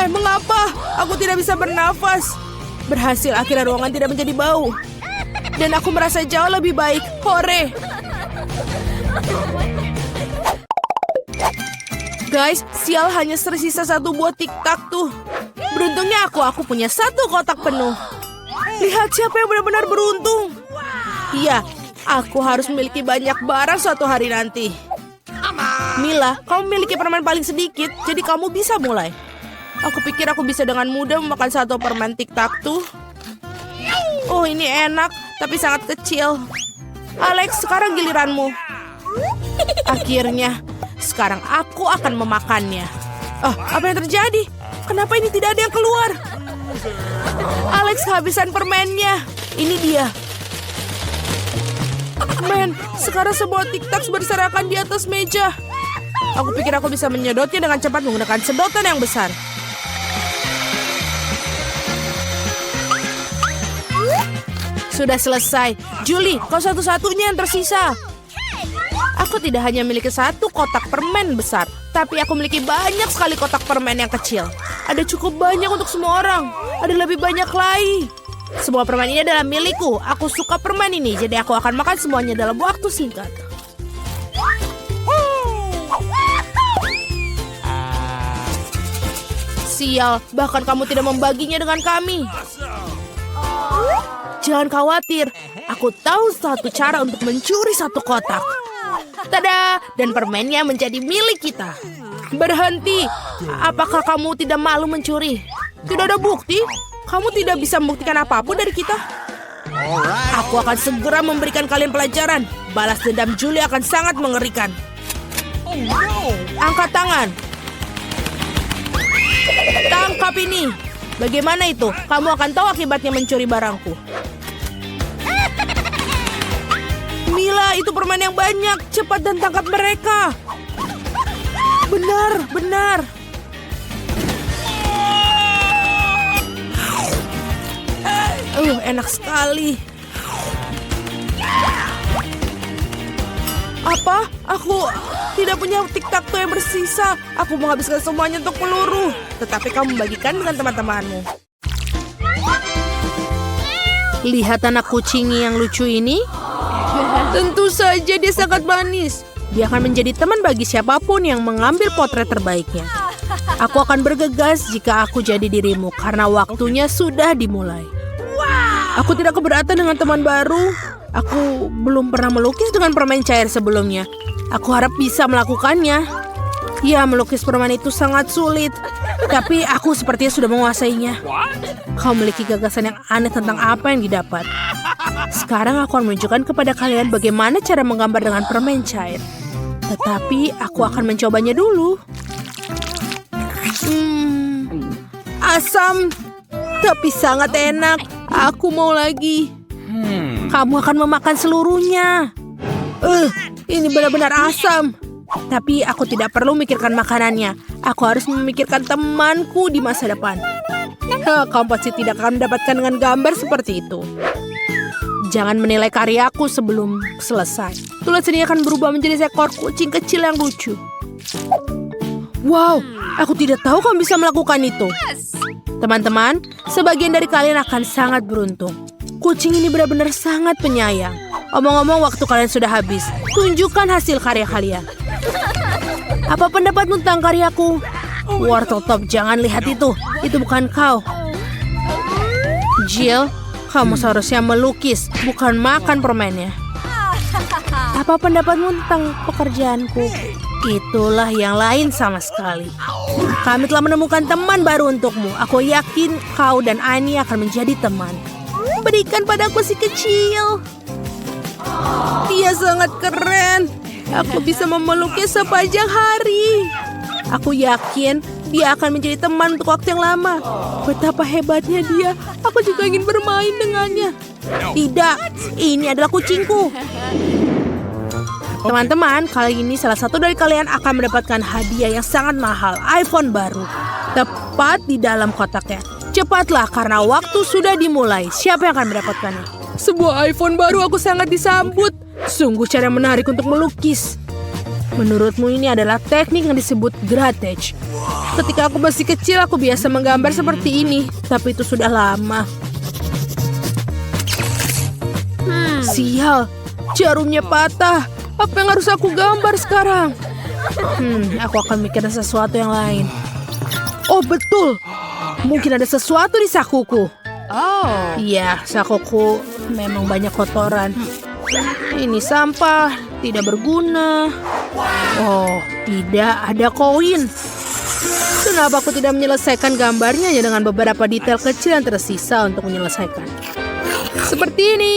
Mengapa? Aku tidak bisa bernafas. Berhasil, akhirnya ruangan tidak menjadi bau. Dan aku merasa jauh lebih baik. Hore! Guys, sial, hanya tersisa satu buah tiktak tuh. Beruntungnya aku punya satu kotak penuh. Lihat siapa yang benar-benar beruntung. Iya, aku harus memiliki banyak barang suatu hari nanti. Mila, kamu memiliki permen paling sedikit, jadi kamu bisa mulai. Aku pikir aku bisa dengan mudah memakan satu permen tiktak tuh. Oh, ini enak, tapi sangat kecil. Alex, sekarang giliranmu. Akhirnya, sekarang aku akan memakannya. Apa yang terjadi? Kenapa ini tidak ada yang keluar? Alex kehabisan permennya. Ini dia. Men, sekarang semua tiktak berserakan di atas meja. Aku pikir aku bisa menyedotnya dengan cepat menggunakan sedotan yang besar. Sudah selesai. Julie, kau satu-satunya yang tersisa. Aku tidak hanya memiliki satu kotak permen besar, tapi aku memiliki banyak sekali kotak permen yang kecil. Ada cukup banyak untuk semua orang. Ada lebih banyak lagi. Semua permen ini adalah milikku. Aku suka permen ini, jadi aku akan makan semuanya dalam waktu singkat. Sial, bahkan kamu tidak membaginya dengan kami. Jangan khawatir, aku tahu satu cara untuk mencuri satu kotak. Tada! Dan permennya menjadi milik kita. Berhenti! Apakah kamu tidak malu mencuri? Tidak ada bukti. Kamu tidak bisa membuktikan apapun dari kita. Aku akan segera memberikan kalian pelajaran. Balas dendam Julie akan sangat mengerikan. Angkat tangan. Tangkap ini. Bagaimana itu? Kamu akan tahu akibatnya mencuri barangku. Mila, itu permen yang banyak. Cepat dan tangkap mereka. Benar, benar. Enak sekali. Apa? Aku tidak punya tiktak-tok yang bersisa. Aku menghabiskan semuanya untuk peluru. Tetapi kamu bagikan dengan teman-temanmu. Lihat anak kucing yang lucu ini. Tentu saja dia sangat manis. Dia akan menjadi teman bagi siapapun yang mengambil potret terbaiknya. Aku akan bergegas jika aku jadi dirimu karena waktunya sudah dimulai. Aku tidak keberatan dengan teman baru. Aku belum pernah melukis dengan permen cair sebelumnya. Aku harap bisa melakukannya. Ya, melukis permen itu sangat sulit. Tapi aku sepertinya sudah menguasainya. Kau memiliki gagasan yang aneh tentang apa yang didapat. Sekarang aku akan menunjukkan kepada kalian bagaimana cara menggambar dengan permen cair. Tetapi aku akan mencobanya dulu. Asam, tapi sangat enak. Aku mau lagi. Kamu akan memakan seluruhnya. Ini benar-benar asam. Tapi aku tidak perlu memikirkan makanannya. Aku harus memikirkan temanku di masa depan. Kamu pasti tidak akan mendapatkan dengan gambar seperti itu. Jangan menilai karyaku sebelum selesai. Tulis ini akan berubah menjadi seekor kucing kecil yang lucu. Wow, aku tidak tahu kamu bisa melakukan itu. Teman-teman, sebagian dari kalian akan sangat beruntung. Kucing ini benar-benar sangat penyayang. Omong-omong, waktu kalian sudah habis. Tunjukkan hasil karya kalian. Apa pendapatmu tentang karyaku? Wortel Top, jangan lihat itu. Itu bukan kau. Jill, kamu seharusnya melukis, bukan makan permennya. Apa pendapatmu tentang pekerjaanku? Itulah yang lain sama sekali. Kami telah menemukan teman baru untukmu. Aku yakin kau dan Annie akan menjadi teman. Berikan padaku si kecil. Dia sangat keren. Aku bisa melukis sepanjang hari. Aku yakin dia akan menjadi teman untuk waktu yang lama. Betapa hebatnya dia. Aku juga ingin bermain dengannya. Tidak, ini adalah kucingku. Teman-teman, kali ini salah satu dari kalian akan mendapatkan hadiah yang sangat mahal, iPhone baru. Tepat di dalam kotaknya. Cepatlah karena waktu sudah dimulai. Siapa yang akan mendapatkannya? Sebuah iPhone baru, aku sangat disambut. Sungguh cara menarik untuk melukis. Menurutmu ini adalah teknik yang disebut grattage. Ketika aku masih kecil, aku biasa menggambar seperti ini. Tapi itu sudah lama. Sial, jarumnya patah. Apa yang harus aku gambar sekarang? Aku akan mikirin sesuatu yang lain. Oh, betul. Mungkin ada sesuatu di sakuku. Iya, sakuku memang banyak kotoran. Ini sampah, tidak berguna. Oh, tidak ada koin. Kenapa aku tidak menyelesaikan gambarnya hanya dengan beberapa detail kecil yang tersisa untuk menyelesaikan? Seperti ini.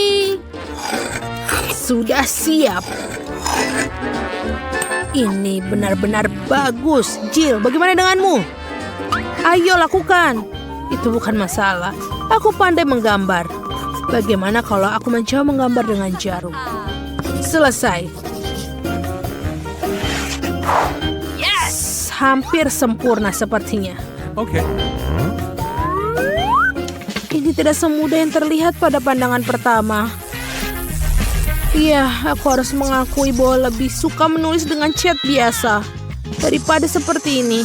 Sudah siap. Ini benar-benar bagus. Jill, bagaimana denganmu? Ayo lakukan. Itu bukan masalah. Aku pandai menggambar. Bagaimana kalau aku mencoba menggambar dengan jarum? Selesai. Yes! Hampir sempurna sepertinya. Oke. Ini tidak semudah yang terlihat pada pandangan pertama. Iya, aku harus mengakui bahwa lebih suka menulis dengan cat biasa daripada seperti ini.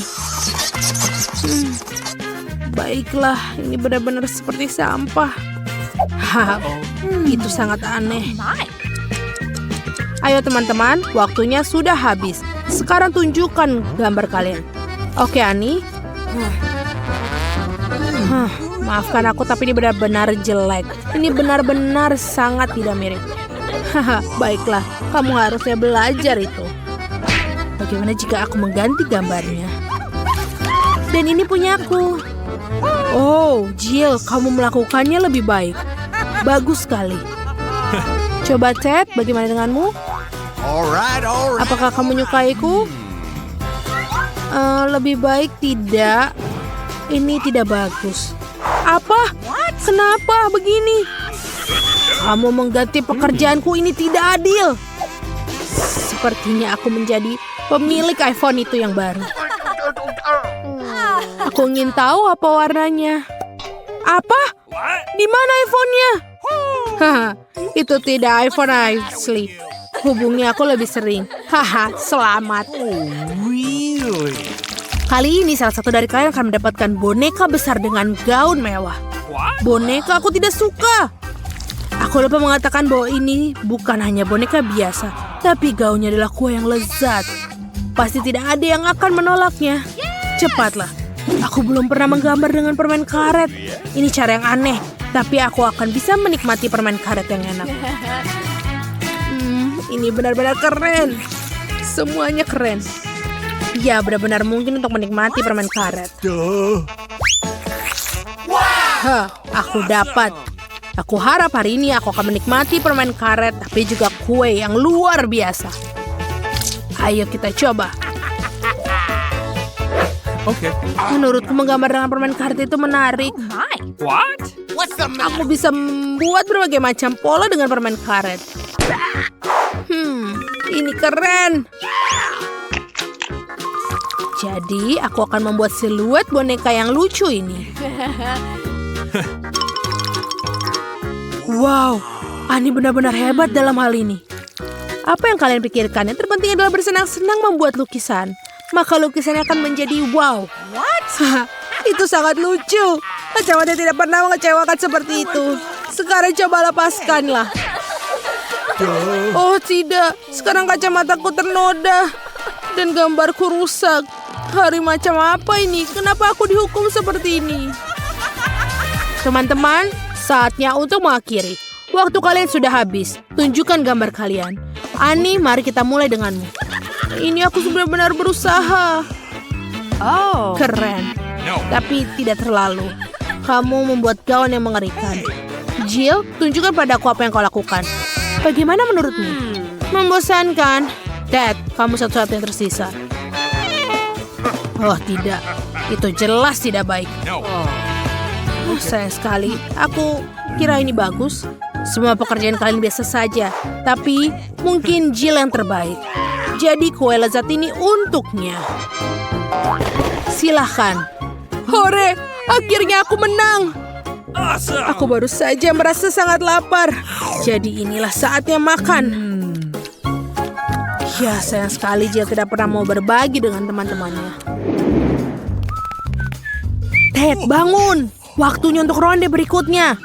Baiklah, ini benar-benar seperti sampah. Itu sangat aneh. Ayo teman-teman, waktunya sudah habis. Sekarang tunjukkan gambar kalian. Oke, Annie. Maafkan aku, tapi ini benar-benar jelek. Ini benar-benar sangat tidak mirip. Baiklah, kamu harusnya belajar itu. Bagaimana jika aku mengganti gambarnya? Dan ini punyaku. Oh, Jill, kamu melakukannya lebih baik. Bagus sekali. Coba Ted, bagaimana denganmu? Alright. Apakah kamu menyukaiku? Lebih baik tidak. Ini tidak bagus. Apa? Kenapa begini? Kamu mengganti pekerjaanku, ini tidak adil. Sepertinya aku menjadi pemilik iPhone itu yang baru. Aku ingin tahu apa warnanya. Apa? Di mana iPhone-nya? Itu tidak iPhone asli. Hubungi aku lebih sering. Selamat. Really? Kali ini salah satu dari kalian akan mendapatkan boneka besar dengan gaun mewah. Boneka aku tidak suka. Aku lupa mengatakan bahwa ini bukan hanya boneka biasa, tapi gaunnya adalah kue yang lezat. Pasti tidak ada yang akan menolaknya. Cepatlah. Aku belum pernah menggambar dengan permen karet. Ini cara yang aneh. Tapi aku akan bisa menikmati permen karet yang enak. Ini benar-benar keren. Semuanya keren. Ya, benar-benar mungkin untuk menikmati permen karet. Duh. Hah, aku dapat. Aku harap hari ini aku akan menikmati permen karet, tapi juga kue yang luar biasa. Ayo kita coba. Okay. Menurutku menggambar dengan permen karet itu menarik. What? What's the matter? Aku bisa membuat berbagai macam pola dengan permen karet. Ini keren. Jadi, aku akan membuat siluet boneka yang lucu ini. Wow, Ani benar-benar hebat dalam hal ini. Apa yang kalian pikirkan? Yang terpenting adalah bersenang-senang membuat lukisan. Maka lukisannya akan menjadi wow. What? Itu sangat lucu. Kacamata tidak pernah mengecewakan seperti itu. Sekarang coba lepaskanlah. Oh tidak, sekarang kacamataku ternoda. Dan gambarku rusak. Hari macam apa ini? Kenapa aku dihukum seperti ini? Teman-teman, saatnya untuk mengakhiri. Waktu kalian sudah habis. Tunjukkan gambar kalian. Ani, mari kita mulai denganmu. Ini aku benar-benar berusaha. Oh, keren. No. Tapi tidak terlalu. Kamu membuat gaun yang mengerikan. Jill, tunjukkan padaku apa yang kau lakukan. Bagaimana menurutmu? Membosankan. Dad, kamu satu-satunya yang tersisa. Oh tidak, itu jelas tidak baik. No. Sayang sekali, aku kira ini bagus. Semua pekerjaan kalian biasa saja, tapi mungkin Jill yang terbaik. Jadi kue lezat ini untuknya. Silahkan. Hore, akhirnya aku menang. Awesome. Aku baru saja merasa sangat lapar. Jadi inilah saatnya makan. Ya, sayang sekali Jill tidak pernah mau berbagi dengan teman-temannya. Ted, bangun. Waktunya untuk ronde berikutnya.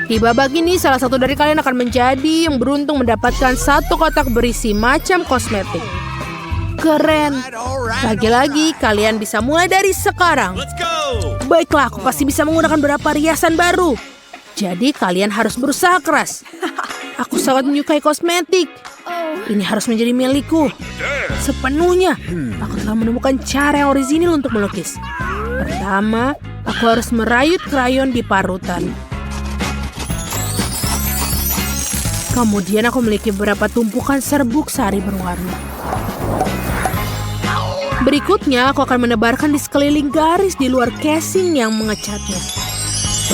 Di babak ini, salah satu dari kalian akan menjadi yang beruntung mendapatkan satu kotak berisi macam kosmetik. Keren. Lagi-lagi, kalian bisa mulai dari sekarang. Let's go. Baiklah, aku pasti bisa menggunakan beberapa riasan baru. Jadi, kalian harus berusaha keras. Aku sangat menyukai kosmetik. Ini harus menjadi milikku. Sepenuhnya, aku telah menemukan cara yang orisinil untuk melukis. Pertama, aku harus merayut krayon di parutan. Kemudian aku memiliki beberapa tumpukan serbuk sari berwarna. Berikutnya, aku akan menebarkan di sekeliling garis di luar casing yang mengecatnya.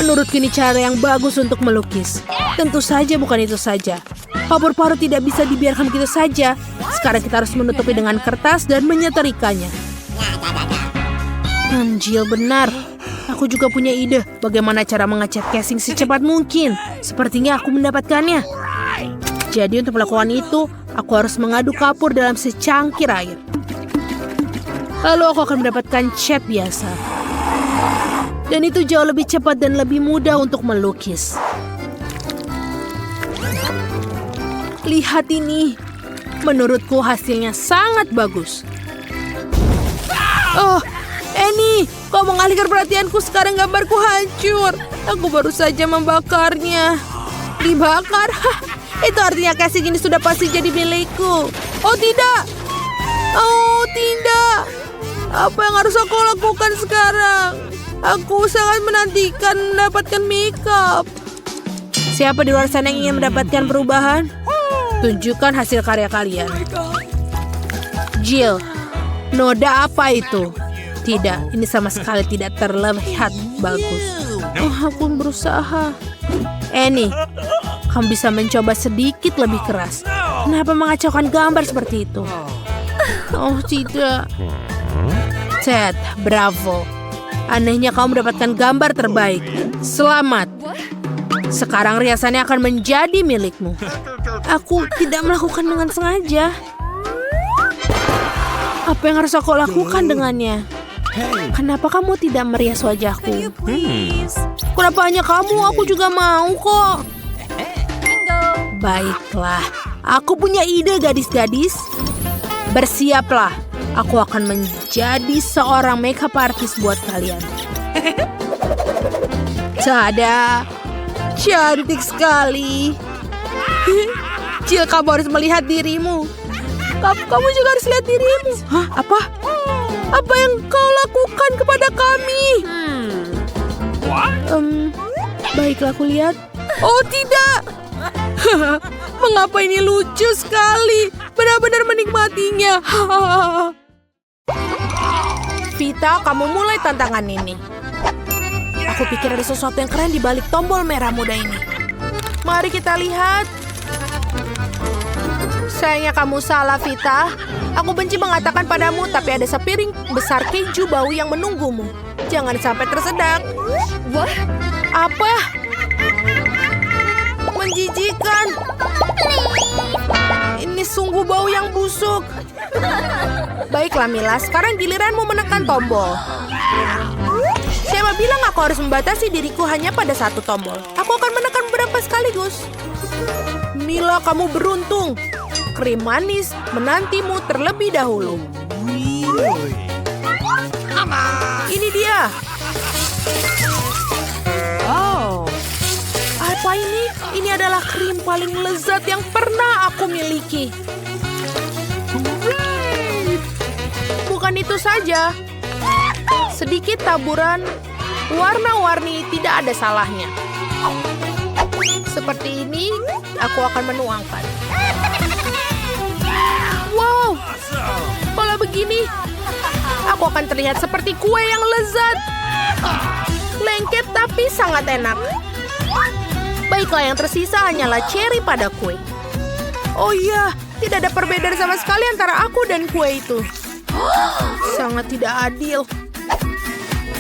Menurutku ini cara yang bagus untuk melukis. Tentu saja bukan itu saja. Kapur parut tidak bisa dibiarkan begitu saja. Sekarang kita harus menutupi dengan kertas dan menyetrikanya. Jill benar. Aku juga punya ide bagaimana cara mengecat casing secepat mungkin. Sepertinya aku mendapatkannya. Jadi untuk melakukan itu, aku harus mengaduk kapur dalam secangkir air. Lalu aku akan mendapatkan cat biasa. Dan itu jauh lebih cepat dan lebih mudah untuk melukis. Lihat ini. Menurutku hasilnya sangat bagus. Oh, Annie, kau mengalihkan perhatianku, sekarang gambarku hancur. Aku baru saja membakarnya. Dibakar? Itu artinya casing ini sudah pasti jadi milikku. Oh tidak. Oh tidak. Apa yang harus aku lakukan sekarang? Aku sangat menantikan mendapatkan makeup. Siapa di luar sana yang ingin mendapatkan perubahan? Tunjukkan hasil karya kalian. Jill, noda apa itu? Tidak, ini sama sekali tidak terlihat bagus. Oh, aku berusaha. Annie, kamu bisa mencoba sedikit lebih keras. Kenapa mengacaukan gambar seperti itu? Oh, tidak. Ted, bravo. Anehnya kamu mendapatkan gambar terbaik. Selamat. Sekarang riasannya akan menjadi milikmu. Aku tidak melakukan dengan sengaja. Apa yang harus aku lakukan dengannya? Kenapa kamu tidak merias wajahku? Kenapa hanya kamu? Aku juga mau kok. Baiklah, aku punya ide gadis-gadis. Bersiaplah, aku akan menjadi seorang makeup artist buat kalian. Tada! Cantik sekali. Cil, kamu harus melihat dirimu. Kamu juga harus lihat dirimu. Hah? Apa? Apa yang kau lakukan kepada kami? What? Baiklah, aku lihat. Oh, tidak. Mengapa ini lucu sekali? Benar-benar menikmatinya. Vita, kamu mulai tantangan ini. Aku pikir ada sesuatu yang keren di balik tombol merah muda ini. Mari kita lihat. Sayangnya kamu salah, Vita. Aku benci mengatakan padamu, tapi ada sepiring besar keju bau yang menunggumu. Jangan sampai tersedak. What? Apa? Menjijikan. Ini sungguh bau yang busuk. Baiklah, Mila. Sekarang giliranmu menekan tombol. Siapa bilang aku harus membatasi diriku hanya pada satu tombol? Aku akan menekan beberapa sekaligus. Mila, kamu beruntung. Krim manis menantimu terlebih dahulu. Ini dia. Oh. Apa ini? Ini adalah krim paling lezat yang pernah aku miliki. Bukan itu saja. Sedikit taburan warna-warni tidak ada salahnya. Seperti ini, aku akan menuangkan. Wow, kalau begini, aku akan terlihat seperti kue yang lezat. Lengket tapi sangat enak. Baiklah, yang tersisa hanyalah cherry pada kue. Oh iya, tidak ada perbedaan sama sekali antara aku dan kue itu. Sangat tidak adil.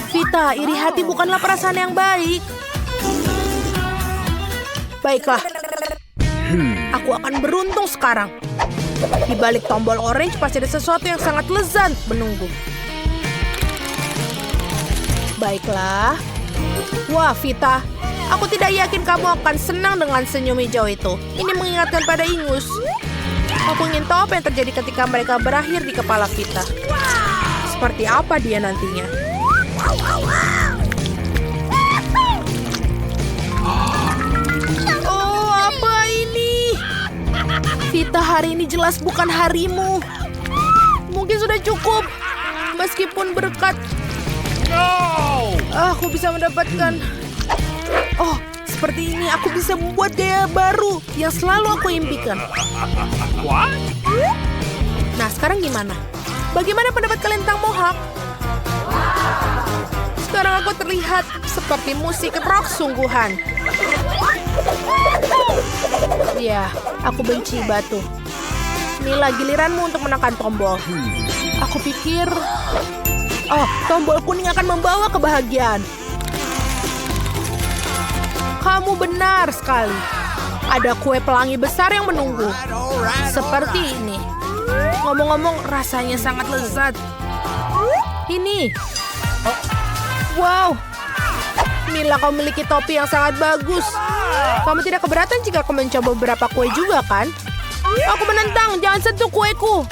Vita, iri hati bukanlah perasaan yang baik. Baiklah, aku akan beruntung sekarang. Di balik tombol orange pasti ada sesuatu yang sangat lezat menunggu. Baiklah. Wah, Vita, aku tidak yakin kamu akan senang dengan senyum hijau itu. Ini mengingatkan pada ingus. Aku ingin tahu apa yang terjadi ketika mereka berakhir di kepala Vita. Seperti apa dia nantinya? Oh, apa ini? Vita, hari ini jelas bukan harimu. Mungkin sudah cukup. Meskipun berkat aku bisa mendapatkan. Oh, seperti ini aku bisa membuat gaya baru yang selalu aku impikan. What? Nah, sekarang gimana? Bagaimana pendapat kalian tentang mohawk? Sekarang aku terlihat seperti musik rock sungguhan. Ya, aku benci batu. Mila, giliranmu untuk menekan tombol. Aku pikir... Oh, tombol kuning akan membawa kebahagiaan. Kamu benar sekali. Ada kue pelangi besar yang menunggu. Seperti ini. Ngomong-ngomong, rasanya sangat lezat. Ini. Wow. Mila, kau memiliki topi yang sangat bagus. Kamu tidak keberatan jika aku mencoba beberapa kue juga, kan? Aku menentang, jangan sentuh kueku.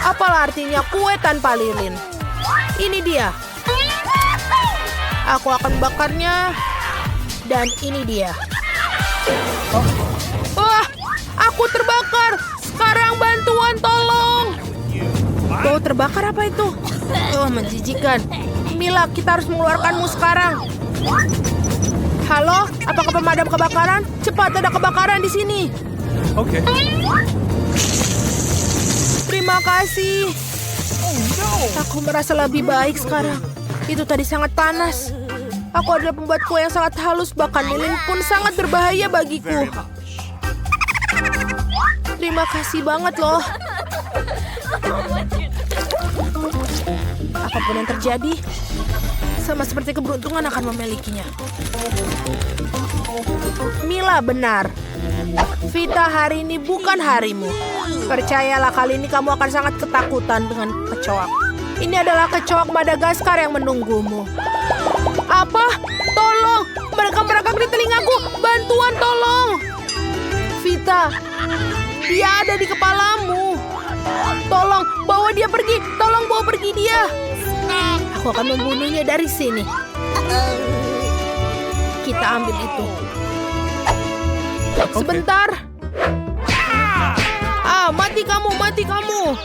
Apalah artinya kue tanpa lilin? Ini dia. Aku akan bakarnya. Dan ini dia. Wah, aku terbakar. Sekarang bantuan, tolong. Bau terbakar apa itu? Oh, menjijikan. Mila, kita harus mengeluarkanmu sekarang. Halo, apakah pemadam kebakaran? Cepat, ada kebakaran di sini. Oke. Terima kasih. Aku merasa lebih baik sekarang. Itu tadi sangat panas. Aku adalah pembuat kue yang sangat halus, bahkan lilin pun sangat berbahaya bagiku. Terima kasih banget loh. Apapun yang terjadi, sama seperti keberuntungan akan memilikinya. Mila benar. Vita, hari ini bukan harimu. Percayalah, kali ini kamu akan sangat ketakutan dengan kecoak. Ini adalah kecoak Madagaskar yang menunggumu. Apa? Tolong! Mereka merekam di telingaku! Bantuan, tolong! Vita, dia ada di kepalamu. Tolong, bawa dia pergi. Tolong bawa pergi dia. Aku akan membunuhnya dari sini. kita ambil itu. Sebentar. Mati kamu, mati kamu.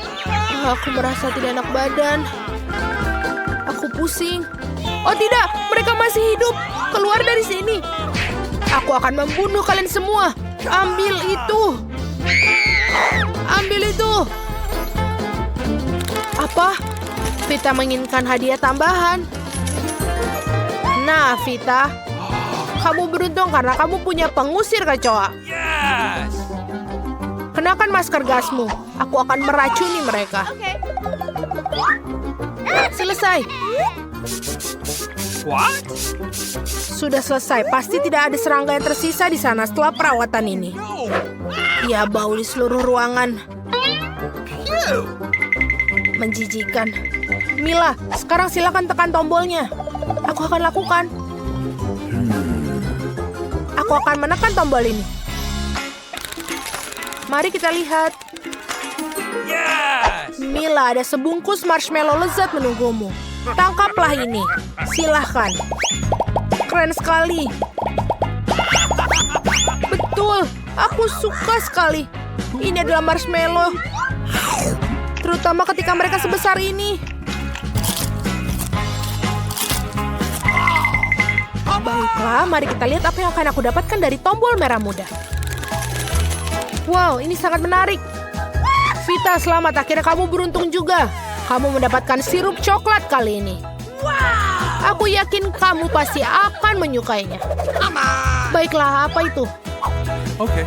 Aku merasa tidak enak badan. Aku pusing. Oh tidak, mereka masih hidup. Keluar dari sini. Aku akan membunuh kalian semua. Ambil itu. Ambil itu. Apa? Vita menginginkan hadiah tambahan. Nah, Vita. Kamu beruntung karena kamu punya pengusir kecoa. Yes! Kenakan masker gasmu. Aku akan meracuni mereka. Selesai. What? Sudah selesai. Pasti tidak ada serangga yang tersisa di sana setelah perawatan ini. Ya, bau di seluruh ruangan. Menjijikan. Mila, sekarang silakan tekan tombolnya. Aku akan lakukan. Aku akan menekan tombol ini. Mari kita lihat. Yes! Mila, ada sebungkus marshmallow lezat menunggumu. Tangkaplah ini. Silahkan. Keren sekali. Betul, aku suka sekali. Ini adalah marshmallow. Terutama ketika mereka sebesar ini. Baiklah, mari kita lihat apa yang akan aku dapatkan dari tombol merah muda. Wow, ini sangat menarik. Vita, selamat. Akhirnya kamu beruntung juga. Kamu mendapatkan sirup coklat kali ini. Aku yakin kamu pasti akan menyukainya. Baiklah, apa itu? Okay.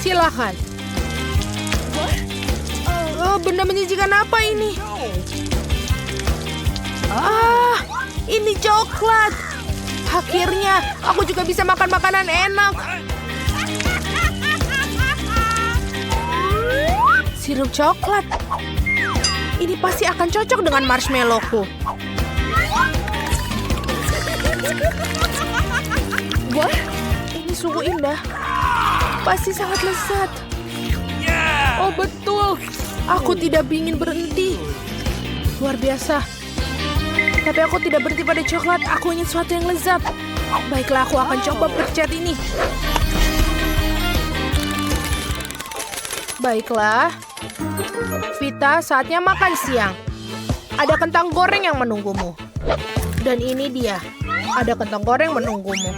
Silakan. Oh, benda menjijikan apa ini? Ini coklat. Akhirnya, aku juga bisa makan makanan enak. Sirup coklat. Ini pasti akan cocok dengan marshmallowku. Wah, ini sungguh indah. Pasti sangat lezat. Yeah! Oh betul, aku tidak ingin berhenti. Luar biasa. Tapi aku tidak berhenti pada coklat, aku ingin sesuatu yang lezat. Baiklah, aku akan coba pencet ini. Baiklah. Vita, saatnya makan siang. Ada kentang goreng yang menunggumu. Dan ini dia. Ada kentang goreng menunggumu.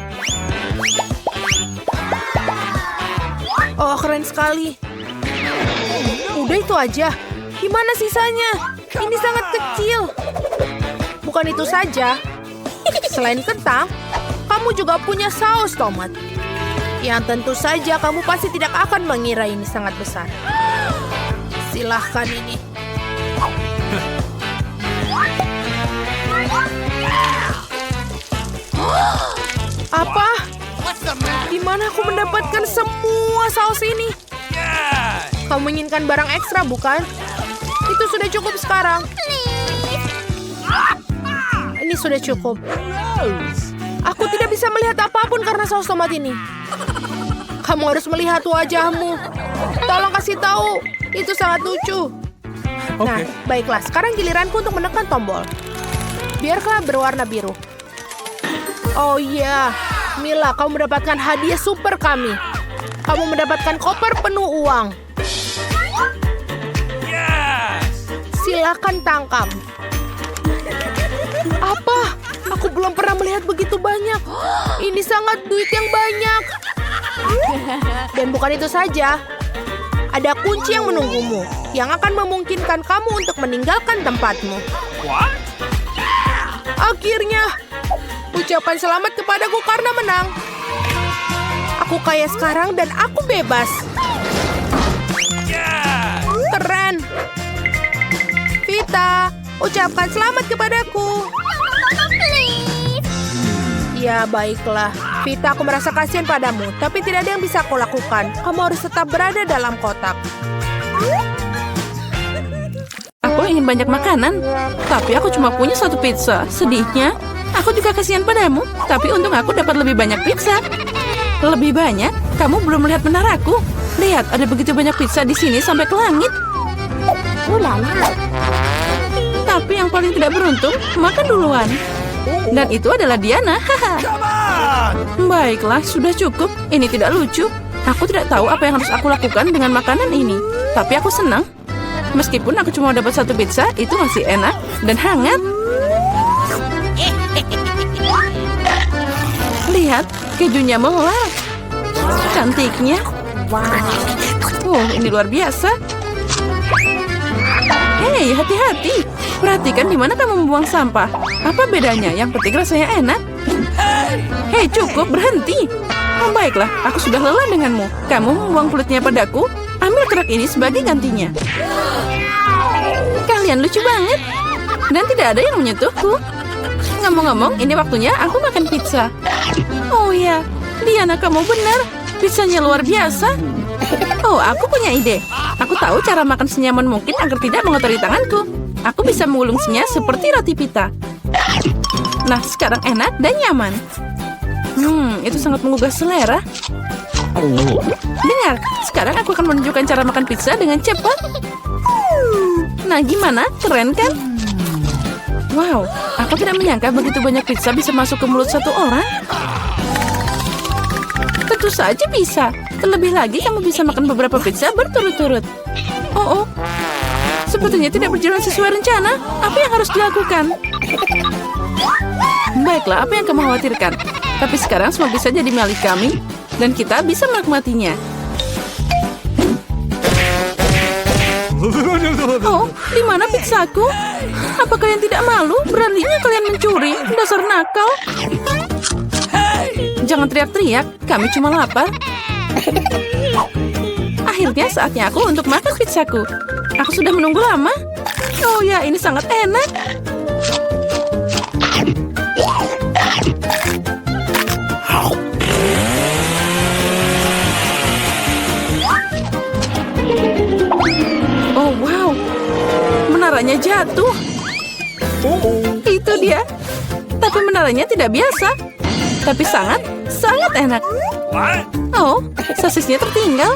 Oh, keren sekali. Udah itu aja. Gimana sisanya? Ini sangat kecil. Bukan itu saja. Selain kentang, kamu juga punya saus tomat. Yang tentu saja kamu pasti tidak akan mengira ini sangat besar. Silahkan ini. Apa? Di mana aku mendapatkan semua saus ini? Yes! Kamu menginginkan barang ekstra, bukan? Itu sudah cukup sekarang. Ini sudah cukup. Aku tidak bisa melihat apapun karena saus tomat ini. Kamu harus melihat wajahmu. Tolong kasih tahu. Itu sangat lucu. Nah, Oke. baiklah. Sekarang giliranku untuk menekan tombol. Biarlah berwarna biru. Oh iya. Mila, kamu mendapatkan hadiah super kami. Kamu mendapatkan koper penuh uang. Yes! Silakan tangkap. Apa? Aku belum pernah melihat begitu banyak. Ini sangat duit yang banyak. Dan bukan itu saja. Ada kunci yang menunggumu, yang akan memungkinkan kamu untuk meninggalkan tempatmu. What? Akhirnya, ucapan selamat kepadaku karena menang. Aku kaya sekarang dan aku bebas. Yes! Keren. Vita, ucapkan selamat kepadaku. Ya, baiklah. Vita, aku merasa kasihan padamu, tapi tidak ada yang bisa aku lakukan. Kamu harus tetap berada dalam kotak. Aku ingin banyak makanan, tapi aku cuma punya satu pizza. Sedihnya, aku juga kasihan padamu, tapi untung aku dapat lebih banyak pizza. Lebih banyak? Kamu belum melihat menaraku? Lihat, ada begitu banyak pizza di sini sampai ke langit. Tapi yang paling tidak beruntung, makan duluan. Dan itu adalah Diana. Haha. Come on! Baiklah, sudah cukup. Ini tidak lucu. Aku tidak tahu apa yang harus aku lakukan dengan makanan ini. Tapi aku senang. Meskipun aku cuma dapat satu pizza, itu masih enak dan hangat. Lihat, kejunya melar. Cantiknya. Oh, ini luar biasa. Hei, hati-hati. Perhatikan di mana kamu membuang sampah. Apa bedanya? Yang penting rasanya enak. Hei, cukup, berhenti. Oh, baiklah, aku sudah lelah denganmu. Kamu membuang kulitnya padaku. Ambil kerak ini sebagai gantinya. Kalian lucu banget. Dan tidak ada yang menyentuhku. Ngomong-ngomong, ini waktunya aku makan pizza. Oh ya, Diana, kamu benar. Pizzanya luar biasa. Oh, aku punya ide. Aku tahu cara makan senyaman mungkin agar tidak mengotori tanganku. Aku bisa mengulungnya seperti roti pita. Nah, sekarang enak dan nyaman. Itu sangat menggugah selera. Dengar, sekarang aku akan menunjukkan cara makan pizza dengan cepat. Nah, gimana? Keren kan? Wow, aku tidak menyangka begitu banyak pizza bisa masuk ke mulut satu orang. Tentu saja bisa. Terlebih lagi, kamu bisa makan beberapa pizza berturut-turut. Oh, sepertinya tidak berjalan sesuai rencana. Apa yang harus dilakukan? Baiklah, apa yang kamu khawatirkan? Tapi sekarang semua bisa jadi milik kami, dan kita bisa menikmatinya. Oh, di mana pizzaku? Apa kalian tidak malu? Beraninya kalian mencuri? Dasar nakal. Jangan teriak-teriak, kami cuma lapar. Akhirnya saatnya aku untuk makan pizzaku. Aku sudah menunggu lama. Oh ya, ini sangat enak. Oh wow, menaranya jatuh. Itu dia. Tapi menaranya tidak biasa. Tapi sangat enak. What? Oh, sosisnya tertinggal.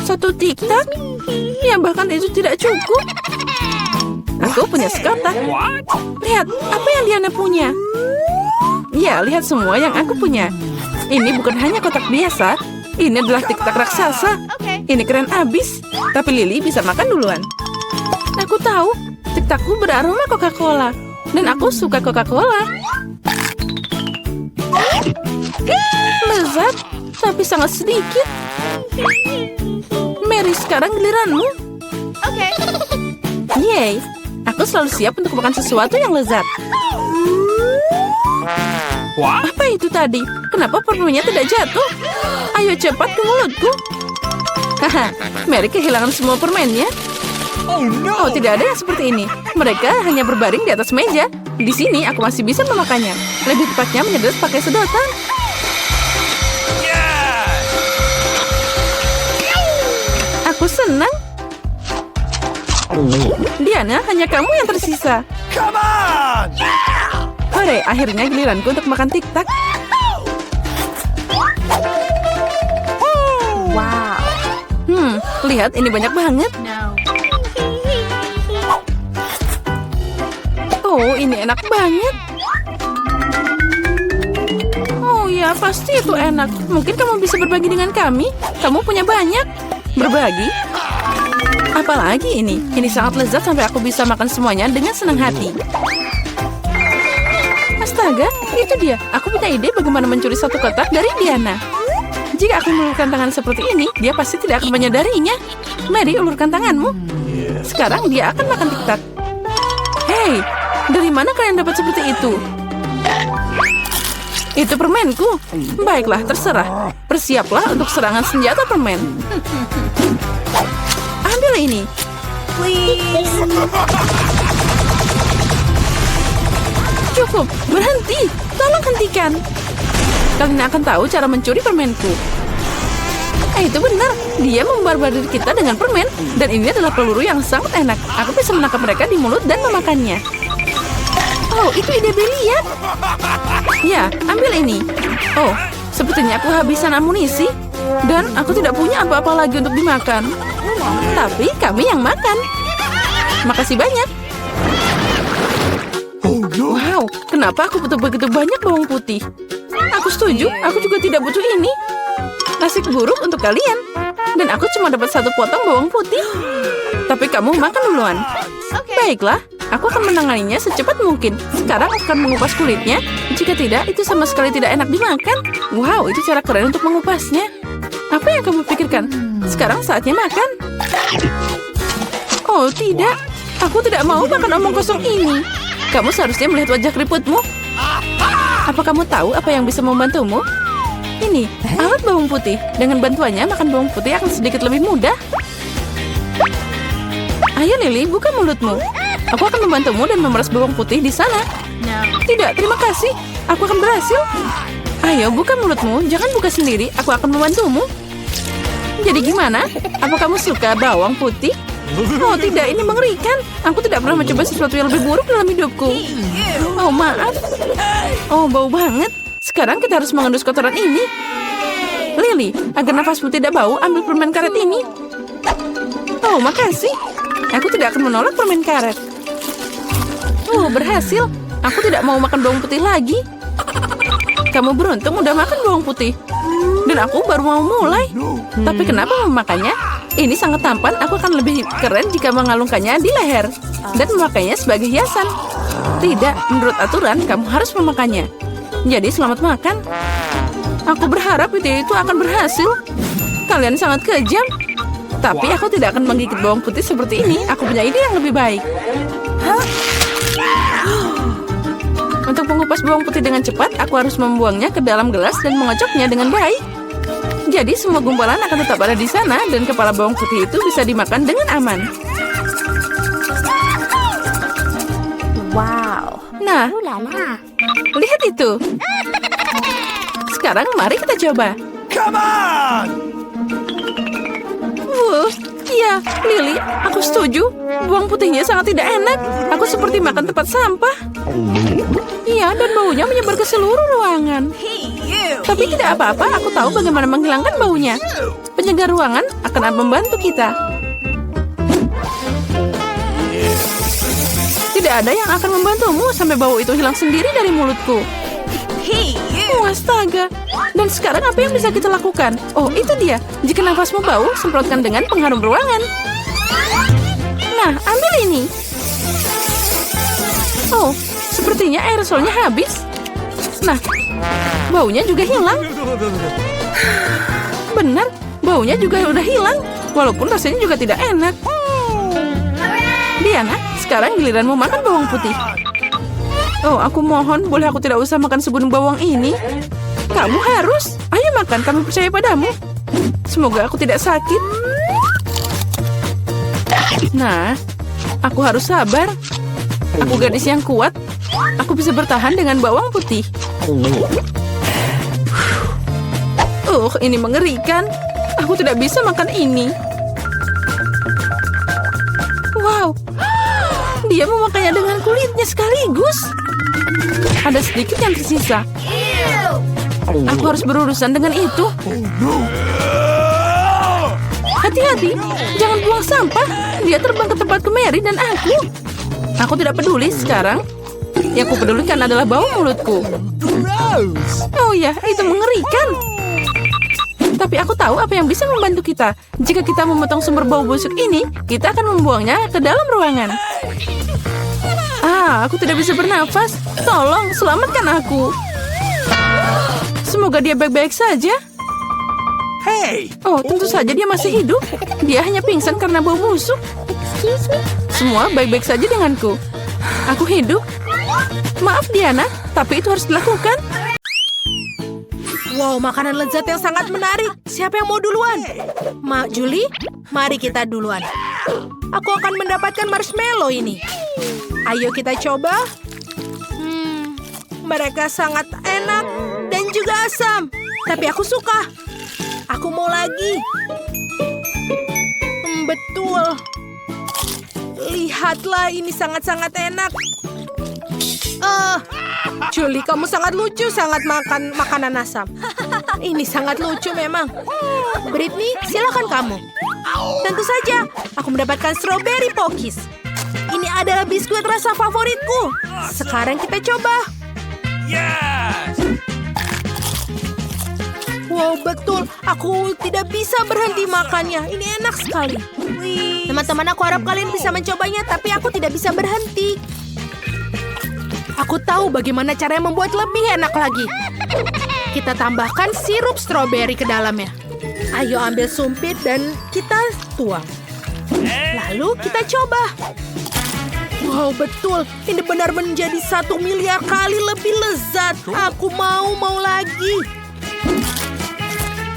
Satu tiktak? Ya, bahkan itu tidak cukup. Aku punya sekotak. What? Lihat, apa yang Diana punya? Ya, lihat semua yang aku punya. Ini bukan hanya kotak biasa. Ini adalah tiktak raksasa. Ini keren abis. Tapi Lily bisa makan duluan. Aku tahu, tiktakku beraroma Coca-Cola. Dan aku suka Coca-Cola. Lezat, tapi sangat sedikit. Mary, sekarang giliranmu. Yeay, aku selalu siap untuk makan sesuatu yang lezat. What? Apa itu tadi? Kenapa permennya tidak jatuh? Ayo cepat ke mulutku. Haha, Mary kehilangan semua permennya. Oh no! Oh, tidak ada yang seperti ini. Mereka hanya berbaring di atas meja. Di sini aku masih bisa memakannya. Lebih tepatnya menyedot pakai sedotan. Yes! Aku senang. Diana, hanya kamu yang tersisa. Come on! Hore, akhirnya giliranku untuk makan tiktak. Wow. Lihat, ini banyak banget. Oh, ini enak banget. Oh ya, pasti itu enak. Mungkin kamu bisa berbagi dengan kami. Kamu punya banyak. Berbagi? Apalagi ini? Ini sangat lezat sampai aku bisa makan semuanya dengan senang hati. Astaga, itu dia. Aku punya ide bagaimana mencuri satu kotak dari Diana. Jika aku mengulurkan tangan seperti ini, dia pasti tidak akan menyadarinya. Mary, ulurkan tanganmu. Sekarang dia akan makan tiktak. Hei, dari mana kalian dapat seperti itu? Itu permenku. Baiklah, terserah. Bersiaplah untuk serangan senjata permen. Ambil ini. Please. Cukup, berhenti. Tolong hentikan. Kalian akan tahu cara mencuri permenku. Itu benar. Dia membarbadir kita dengan permen. Dan ini adalah peluru yang sangat enak. Aku bisa menangkap mereka di mulut dan memakannya. Oh, itu ide brilian. Ya, ambil ini. Oh, sepertinya aku habisan amunisi. Dan aku tidak punya apa-apa lagi untuk dimakan. Tapi kami yang makan. Makasih banyak. Oh no. Wow, kenapa aku butuh begitu banyak bawang putih? Aku setuju, aku juga tidak butuh ini. Nasib buruk untuk kalian. Dan aku cuma dapat 1 potong bawang putih. Tapi kamu makan duluan. Baiklah, aku akan menanganinya secepat mungkin. Sekarang aku akan mengupas kulitnya. Jika tidak, itu sama sekali tidak enak dimakan. Wow, itu cara keren untuk mengupasnya. Apa yang kamu pikirkan? Sekarang saatnya makan. Oh tidak, aku tidak mau makan omong kosong ini. Kamu seharusnya melihat wajah keriputmu. Apa kamu tahu apa yang bisa membantumu? Ini, alat bawang putih. Dengan bantuannya, makan bawang putih akan sedikit lebih mudah. Ayo Lily, buka mulutmu. Aku akan membantumu dan memeras bawang putih di sana. Tidak, terima kasih. Aku akan berhasil. Ayo, buka mulutmu. Jangan buka sendiri. Aku akan membantumu. Jadi gimana? Apa kamu suka bawang putih? Oh tidak, ini mengerikan. Aku tidak pernah mencoba sesuatu yang lebih buruk dalam hidupku. Oh maaf. Oh bau banget. Sekarang kita harus mengendus kotoran ini. Lily, agar nafasmu tidak bau, ambil permen karet ini. Oh makasih. Aku tidak akan menolak permen karet. Oh berhasil. Aku tidak mau makan bawang putih lagi. Kamu beruntung udah makan bawang putih. Dan aku baru mau mulai. Tapi kenapa memakannya? Ini sangat tampan, aku akan lebih keren jika mengalungkannya di leher. Dan memakainya sebagai hiasan. Tidak, menurut aturan kamu harus memakannya. Jadi selamat makan. Aku berharap ide itu akan berhasil. Kalian sangat kejam. Tapi aku tidak akan menggigit bawang putih seperti ini. Aku punya ide yang lebih baik. Untuk mengupas bawang putih dengan cepat, aku harus membuangnya ke dalam gelas dan mengocoknya dengan baik. Jadi semua gumpalan akan tetap ada di sana dan kepala bawang putih itu bisa dimakan dengan aman. Wow. Nah, lihat itu. Sekarang mari kita coba. Come on. Iya, Lily, aku setuju. Bawang putihnya sangat tidak enak. Aku seperti makan tempat sampah. Iya, dan baunya menyebar ke seluruh ruangan. Tapi tidak apa-apa, aku tahu bagaimana menghilangkan baunya. Penjaga ruangan akan membantu kita. Tidak ada yang akan membantumu sampai bau itu hilang sendiri dari mulutku. Astaga. Dan sekarang apa yang bisa kita lakukan? Oh, itu dia. Jika nafasmu bau, semprotkan dengan pengharum ruangan. Nah, ambil ini. Oh, sepertinya aerosolnya habis. Nah, baunya juga hilang. Benar, baunya juga udah hilang. Walaupun rasanya juga tidak enak. Diana, sekarang giliranmu makan bawang putih. Oh, aku mohon, boleh aku tidak usah makan segunung bawang ini? Kamu harus. Ayo makan, kami percaya padamu. Semoga aku tidak sakit. Nah, aku harus sabar. Aku gadis yang kuat. Aku bisa bertahan dengan bawang putih. Ini mengerikan. Aku tidak bisa makan ini. Wow, dia memakannya dengan kulitnya sekaligus. Ada sedikit yang tersisa. Aku harus berurusan dengan itu. Hati-hati, jangan buang sampah. Dia terbang ke tempatku Mary dan aku. Aku tidak peduli sekarang. Yang kupedulikan adalah bau mulutku. Oh ya, itu mengerikan. Tapi aku tahu apa yang bisa membantu kita. Jika kita memotong sumber bau busuk ini, kita akan membuangnya ke dalam ruangan. Aku tidak bisa bernafas. Tolong, selamatkan aku. Semoga dia baik-baik saja. Hey. Oh, tentu saja dia masih hidup. Dia hanya pingsan karena bau busuk. Semua baik-baik saja denganku. Aku hidup. Maaf Diana, tapi itu harus dilakukan. Wow, makanan lezat yang sangat menarik. Siapa yang mau duluan? Julie, mari kita duluan. Aku akan mendapatkan marshmallow ini. Ayo kita coba. Mereka sangat enak dan juga asam. Tapi aku suka. Aku mau lagi. Betul. Lihatlah, ini sangat-sangat enak. Julie, kamu sangat lucu, sangat makan makanan asam. Ini sangat lucu memang. Britney, silakan kamu. Tentu saja, aku mendapatkan strawberry pokis. adalah biskuit rasa favoritku. Sekarang kita coba. Yes! Wow, betul. Aku tidak bisa berhenti makannya. Ini enak sekali. Teman-teman, aku harap kalian bisa mencobanya, tapi aku tidak bisa berhenti. Aku tahu bagaimana caranya membuat lebih enak lagi. Kita tambahkan sirup stroberi ke dalamnya. Ayo ambil sumpit dan kita tuang. Lalu kita coba. Wow, betul. Ini benar menjadi 1 miliar kali lebih lezat. Aku mau lagi.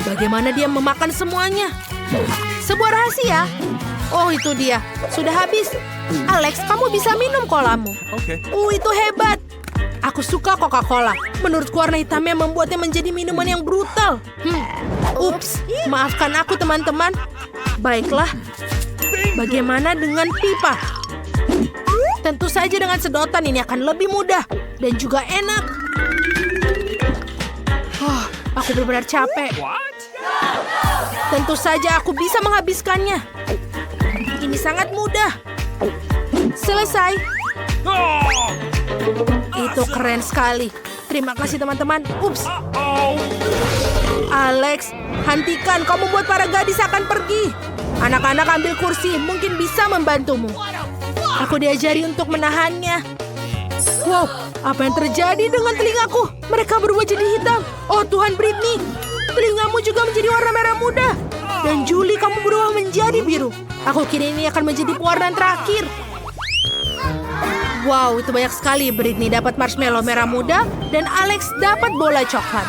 Bagaimana dia memakan semuanya? Sebuah rahasia. Oh, itu dia. Sudah habis. Alex, kamu bisa minum kolamu. Okay. Itu hebat. Aku suka Coca-Cola. Menurutku warna hitamnya membuatnya menjadi minuman yang brutal. Ups, maafkan aku teman-teman. Baiklah. Bagaimana dengan pipa? Tentu saja dengan sedotan ini akan lebih mudah dan juga enak. Aku benar-benar capek. What? Tentu saja aku bisa menghabiskannya. Ini sangat mudah. Selesai. Oh! Itu keren sekali. Terima kasih teman-teman. Ups. Oh! Alex, hentikan. Kamu buat para gadis akan pergi. Anak-anak ambil kursi. Mungkin bisa membantumu. Aku diajari untuk menahannya. Wow, apa yang terjadi dengan telingaku? Mereka berubah jadi hitam. Oh Tuhan, Britney. Telingamu juga menjadi warna merah muda. Dan Julie, kamu berubah menjadi biru. Aku kira ini akan menjadi pewarnaan terakhir. Wow, itu banyak sekali. Britney dapat marshmallow merah muda dan Alex dapat bola coklat.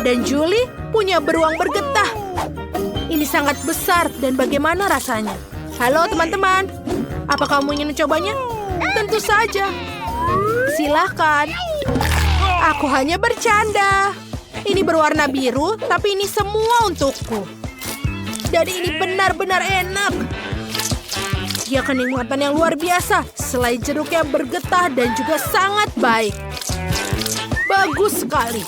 Dan Julie punya beruang bergetah. Ini sangat besar dan bagaimana rasanya? Halo teman-teman, apa kamu ingin mencobanya? Tentu saja. Silahkan. Aku hanya bercanda. Ini berwarna biru, tapi ini semua untukku. Dan ini benar-benar enak. Dia kenikmatan yang luar biasa. Selai jeruknya bergetah dan juga sangat baik. Bagus sekali.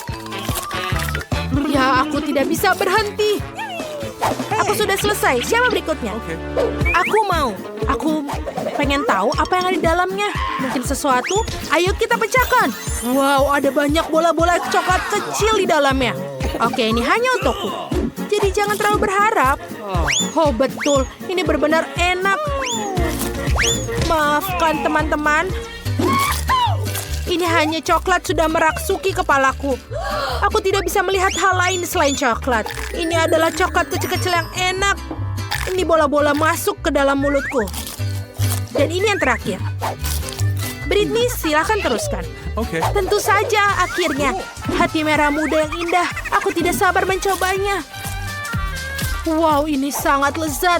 Ya, aku tidak bisa berhenti. Aku sudah selesai. Siapa berikutnya? Okay. Aku mau. Aku pengen tahu apa yang ada di dalamnya. Mungkin sesuatu. Ayo kita pecahkan. Wow, ada banyak bola-bola coklat kecil di dalamnya. Oke, ini hanya untukku. Jadi jangan terlalu berharap. Oh, betul. Ini benar-benar enak. Maafkan teman-teman. Ini hanya coklat sudah merasuki kepalaku. Aku tidak bisa melihat hal lain selain coklat. Ini adalah coklat kecil-kecil yang enak. Ini bola-bola masuk ke dalam mulutku. Dan ini yang terakhir. Britney, silakan teruskan. Okay. Tentu saja, akhirnya. Hati merah muda yang indah. Aku tidak sabar mencobanya. Wow, ini sangat lezat.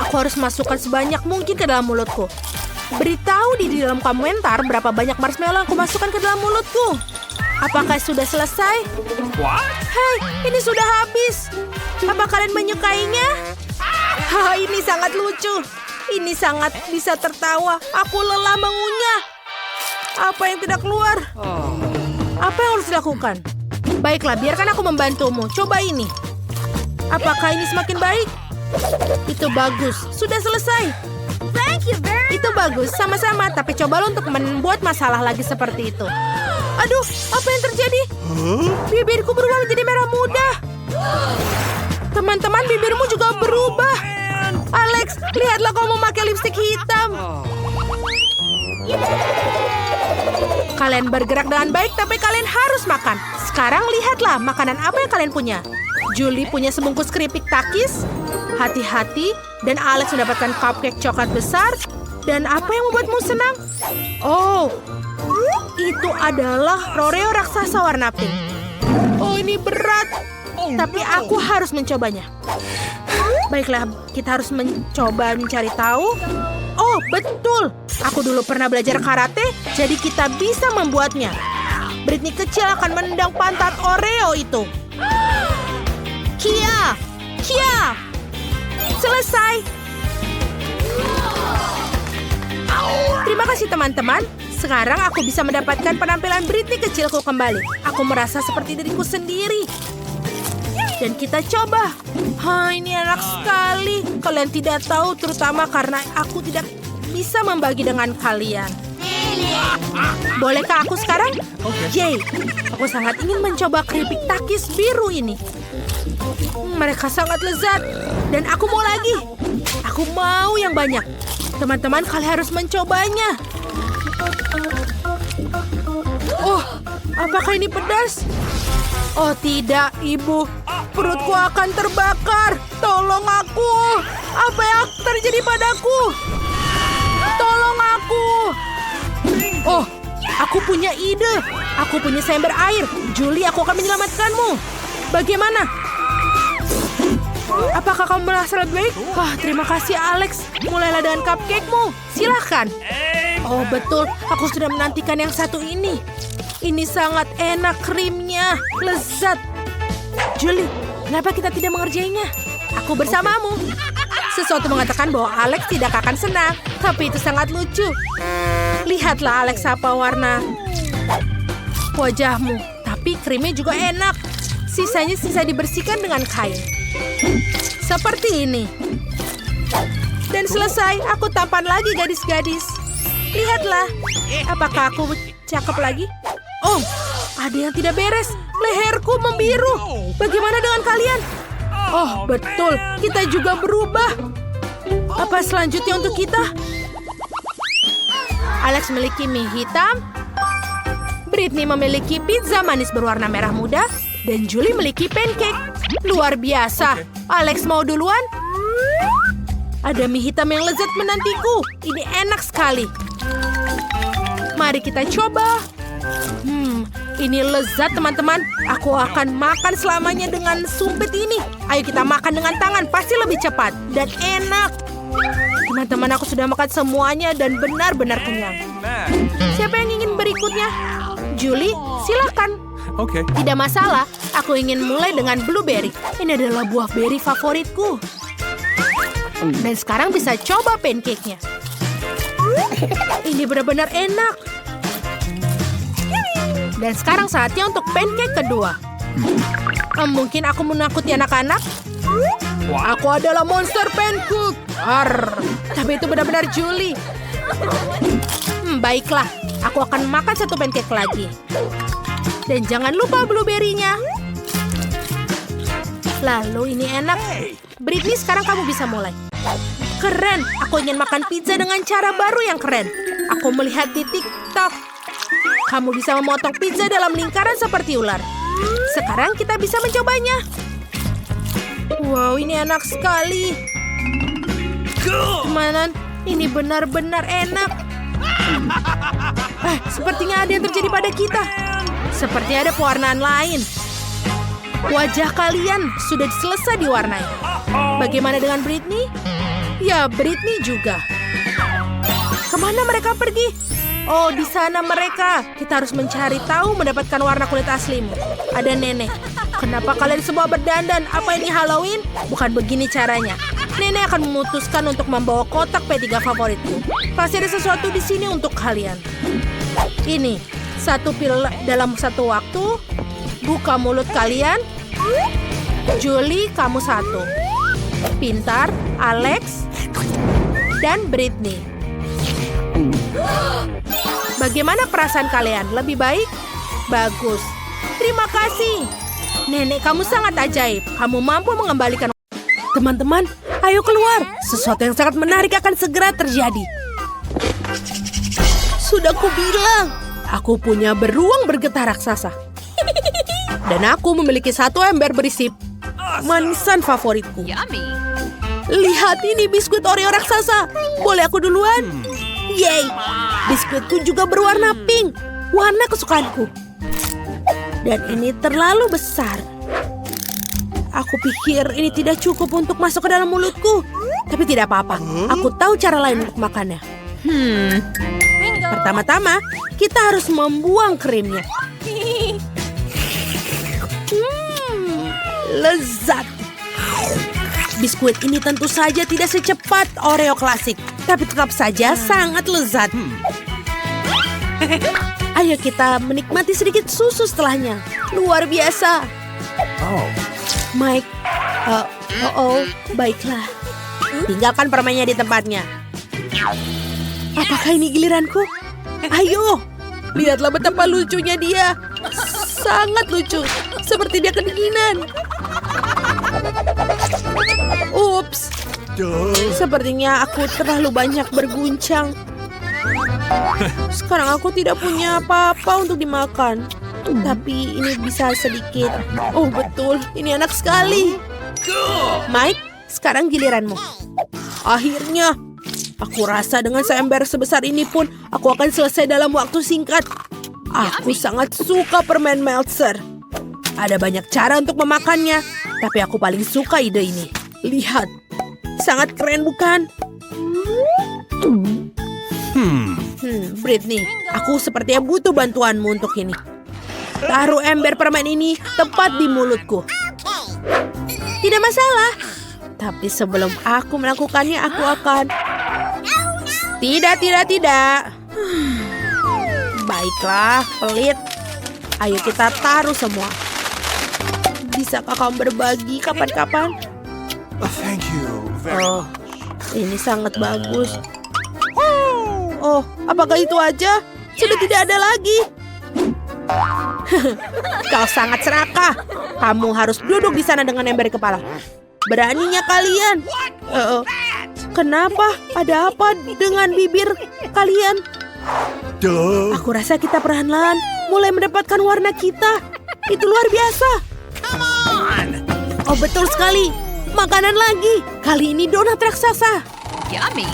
Aku harus masukkan sebanyak mungkin ke dalam mulutku. Beritahu di dalam komentar berapa banyak marshmallow yang aku masukkan ke dalam mulutku. Apakah sudah selesai? What? Hei, ini sudah habis. Apa kalian menyukainya? Haha, ini sangat lucu. Ini sangat bisa tertawa. Aku lelah mengunyah. Apa yang tidak keluar? Apa yang harus dilakukan? Baiklah, biarkan aku membantumu. Coba ini. Apakah ini semakin baik? Itu bagus. Sudah selesai. Itu bagus, sama-sama. Tapi cobalah untuk membuat masalah lagi seperti itu. Aduh, apa yang terjadi? Bibirku berubah menjadi merah muda. Teman-teman, bibirmu juga berubah. Alex, lihatlah kamu memakai lipstik hitam. Kalian bergerak dengan baik, tapi kalian harus makan. Sekarang lihatlah makanan apa yang kalian punya. Julie punya sebungkus keripik takis. Hati-hati. Dan Alex mendapatkan cupcake coklat besar. Dan apa yang membuatmu senang? Oh, itu adalah Oreo raksasa warna pink. Oh, ini berat. Tapi aku harus mencobanya. Baiklah, kita harus mencoba mencari tahu. Oh, betul. Aku dulu pernah belajar karate, jadi kita bisa membuatnya. Britney kecil akan menendang pantat Oreo itu. Kia! Kia! Selesai. Terima kasih teman-teman. Sekarang aku bisa mendapatkan penampilan Britney kecilku kembali. Aku merasa seperti diriku sendiri. Dan kita coba. Ini enak sekali. Kalian tidak tahu, terutama karena aku tidak bisa membagi dengan kalian. Bolehkah aku sekarang? Yay, aku sangat ingin mencoba keripik takis biru ini. Mereka sangat lezat. Dan aku mau lagi. Aku mau yang banyak. Teman-teman, kalian harus mencobanya. Oh, apakah ini pedas? Oh tidak, Ibu. Perutku akan terbakar. Tolong aku. Apa yang terjadi padaku? Tolong aku. Oh, aku punya ide. Aku punya seember air. Julie, aku akan menyelamatkanmu. Bagaimana? Apakah kamu merasa lebih baik? Wah, terima kasih Alex. Mulailah dengan cupcake-mu. Silahkan. Oh betul, aku sudah menantikan yang satu ini. Ini sangat enak krimnya. Lezat. Julie, kenapa kita tidak mengerjainya? Aku bersamamu. Sesuatu mengatakan bahwa Alex tidak akan senang. Tapi itu sangat lucu. Lihatlah Alex apa warna wajahmu. Tapi krimnya juga enak. Sisanya sisa dibersihkan dengan kain. Seperti ini. Dan selesai, aku tampan lagi gadis-gadis. Lihatlah. Apakah aku cakep lagi? Oh, ada yang tidak beres. Leherku membiru. Bagaimana dengan kalian? Oh, betul. Kita juga berubah. Apa selanjutnya untuk kita? Alex memiliki mie hitam. Britney memiliki pizza manis berwarna merah muda. Dan Julie memiliki pancake. Luar biasa. Alex mau duluan? Ada mie hitam yang lezat menantiku. Ini enak sekali. Mari kita coba. Ini lezat teman-teman. Aku akan makan selamanya dengan sumpit ini. Ayo kita makan dengan tangan. Pasti lebih cepat. Dan enak. Teman-teman, aku sudah makan semuanya dan benar-benar kenyang. Siapa yang ingin berikutnya? Julie, silakan. Oke. Tidak masalah, aku ingin mulai dengan blueberry. Ini adalah buah beri favoritku. Dan sekarang bisa coba pancake-nya. Ini benar-benar enak. Dan sekarang saatnya untuk pancake kedua. Mungkin aku menakuti anak-anak. Aku adalah monster pancake. Tapi itu benar-benar Julie. Baiklah, aku akan makan satu pancake lagi. Dan jangan lupa blueberry-nya. Lalu ini enak. Britney, sekarang kamu bisa mulai. Keren, aku ingin makan pizza dengan cara baru yang keren. Aku melihat di TikTok. Kamu bisa memotong pizza dalam lingkaran seperti ular. Sekarang kita bisa mencobanya. Wow, ini enak sekali. Teman-teman, ini benar-benar enak. Sepertinya ada yang terjadi pada kita. Seperti ada pewarnaan lain. Wajah kalian sudah selesai diwarnai. Bagaimana dengan Britney? Ya, Britney juga. Kemana mereka pergi? Oh, di sana mereka. Kita harus mencari tahu mendapatkan warna kulit aslimu. Ada nenek. Kenapa kalian semua berdandan? Apa ini Halloween? Bukan begini caranya. Nenek akan memutuskan untuk membawa kotak P3 favoritku. Pasti ada sesuatu di sini untuk kalian. Ini, satu pil dalam satu waktu. Buka mulut kalian. Julie, kamu satu. Pintar, Alex, dan Britney. Bagaimana perasaan kalian? Lebih baik? Bagus. Terima kasih. Nenek, kamu sangat ajaib. Kamu mampu mengembalikan... Teman-teman, ayo keluar. Sesuatu yang sangat menarik akan segera terjadi. Sudah kubilang. Aku punya beruang bergetah raksasa. Dan aku memiliki satu ember berisi manisan favoritku. Lihat ini biskuit Oreo raksasa. Boleh aku duluan? Yeay, biskuitku juga berwarna pink. Warna kesukaanku. Dan ini terlalu besar. Aku pikir ini tidak cukup untuk masuk ke dalam mulutku. Tapi tidak apa-apa. Aku tahu cara lain untuk makannya. Pertama-tama, kita harus membuang krimnya. Lezat. Biskuit ini tentu saja tidak secepat Oreo klasik. Tapi tetap saja sangat lezat. Ayo kita menikmati sedikit susu setelahnya. Luar biasa. Oh. Mike, baiklah. Tinggalkan permennya di tempatnya. Apakah ini giliranku? Ayo, lihatlah betapa lucunya dia. Sangat lucu, seperti dia kedinginan. Ups, sepertinya aku terlalu banyak berguncang. Sekarang aku tidak punya apa-apa untuk dimakan. Tapi ini bisa sedikit. Oh betul, ini enak sekali. Mike, sekarang giliranmu. Akhirnya, aku rasa dengan seember sebesar ini pun aku akan selesai dalam waktu singkat. Aku sangat suka permen Meltzer. Ada banyak cara untuk memakannya, tapi aku paling suka ide ini. Lihat, sangat keren bukan? Britney, aku sepertinya butuh bantuanmu untuk ini. Taruh ember permen ini tepat di mulutku. Tidak masalah. Tapi sebelum aku melakukannya, aku akan... Tidak. Baiklah, pelit. Ayo kita taruh semua. Bisakah kamu berbagi kapan-kapan? Thank you very Oh, ini sangat bagus. Oh, apakah itu aja? Sudah tidak ada lagi. Kau sangat serakah. Kamu harus duduk di sana dengan ember di kepala. Beraninya kalian. Kenapa? Ada apa dengan bibir kalian? Aku rasa kita perlahan-lahan mulai mendapatkan warna kita. Itu luar biasa. Oh betul sekali. Makanan lagi. Kali ini donat raksasa. Yummy.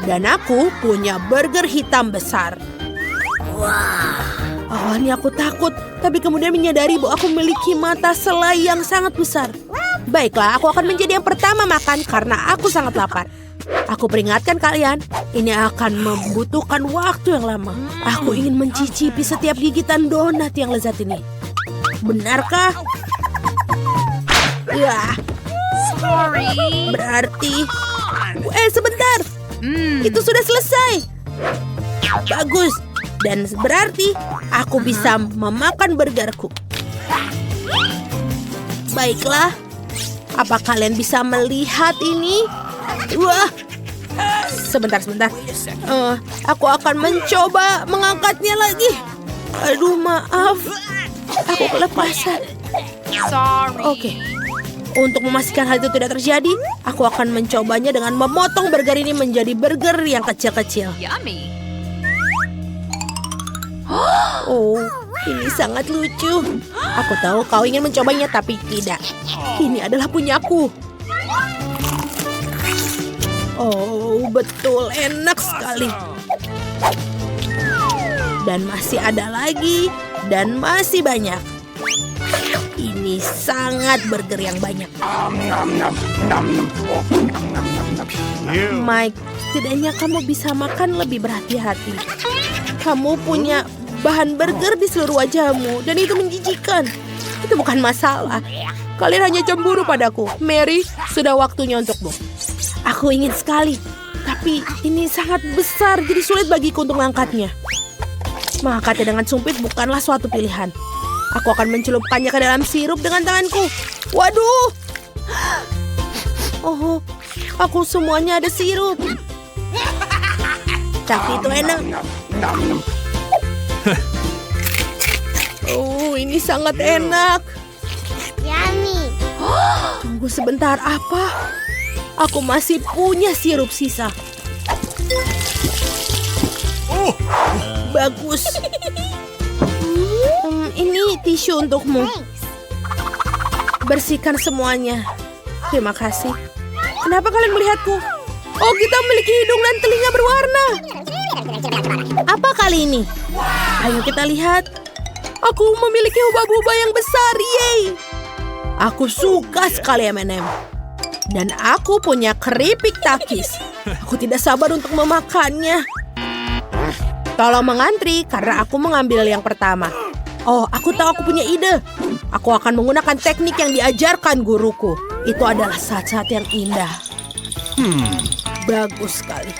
Dan aku punya burger hitam besar. Awalnya aku takut, tapi kemudian menyadari bahwa aku memiliki mata selai yang sangat besar. Baiklah, aku akan menjadi yang pertama makan karena aku sangat lapar. Aku peringatkan kalian, ini akan membutuhkan waktu yang lama. Aku ingin mencicipi setiap gigitan donat yang lezat ini. Benarkah? Wah, Sorry. berarti... sebentar. Itu sudah selesai. Bagus. Dan berarti aku bisa memakan burgerku. Baiklah. Apa kalian bisa melihat ini? Wah. Sebentar. Aku akan mencoba mengangkatnya lagi. Aduh, maaf. Aku kelepasan. Sorry. Oke. Untuk memastikan hal itu tidak terjadi, aku akan mencobanya dengan memotong burger ini menjadi burger yang kecil-kecil. Yummy. Oh, ini sangat lucu. Aku tahu kau ingin mencobanya, tapi tidak. Ini adalah punyaku. Oh, betul enak sekali. Dan masih ada lagi, dan masih banyak. Ini sangat burger yang banyak. Mike, setidaknya kamu bisa makan lebih berhati-hati. Kamu punya bahan burger di seluruh wajahmu, dan itu menjijikan. Itu bukan masalah. Kalian hanya cemburu padaku. Mary, sudah waktunya untukmu. Aku ingin sekali, tapi ini sangat besar, jadi sulit bagiku untuk mengangkatnya. Mengangkatnya dengan sumpit bukanlah suatu pilihan. Aku akan mencelupkannya ke dalam sirup dengan tanganku. Waduh! Oh, aku semuanya ada sirup. Tapi itu enak. Oh, ini sangat enak. Yummy. Tunggu sebentar, apa? Aku masih punya sirup sisa. Bagus. Ini tisu untukmu. Bersihkan semuanya. Terima kasih. Kenapa kalian melihatku? Oh, kita memiliki hidung dan telinga berwarna. Apa kali ini? Ayo kita lihat. Aku memiliki hubah-hubah yang besar. Yeay. Aku suka sekali M&M. Dan aku punya keripik takis. Aku tidak sabar untuk memakannya. Tolong mengantri karena aku mengambil yang pertama. Oh, aku tahu aku punya ide. Aku akan menggunakan teknik yang diajarkan guruku. Itu adalah saat-saat yang indah. Bagus sekali.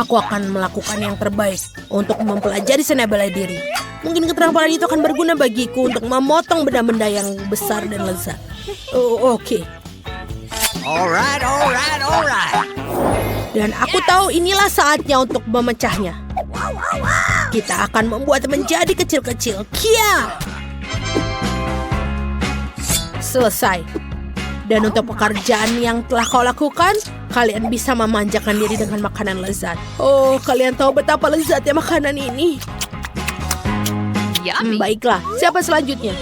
Aku akan melakukan yang terbaik untuk mempelajari seni bela diri. Mungkin keterampilan itu akan berguna bagiku untuk memotong benda-benda yang besar dan lezat. Oh, oke. Alright. Dan aku tahu inilah saatnya untuk memecahnya. Kita akan membuat menjadi kecil-kecil. Kia! Selesai. Dan untuk pekerjaan yang telah kau lakukan, kalian bisa memanjakan diri dengan makanan lezat. Oh, kalian tahu betapa lezatnya makanan ini. Yummy. Baiklah, siapa selanjutnya?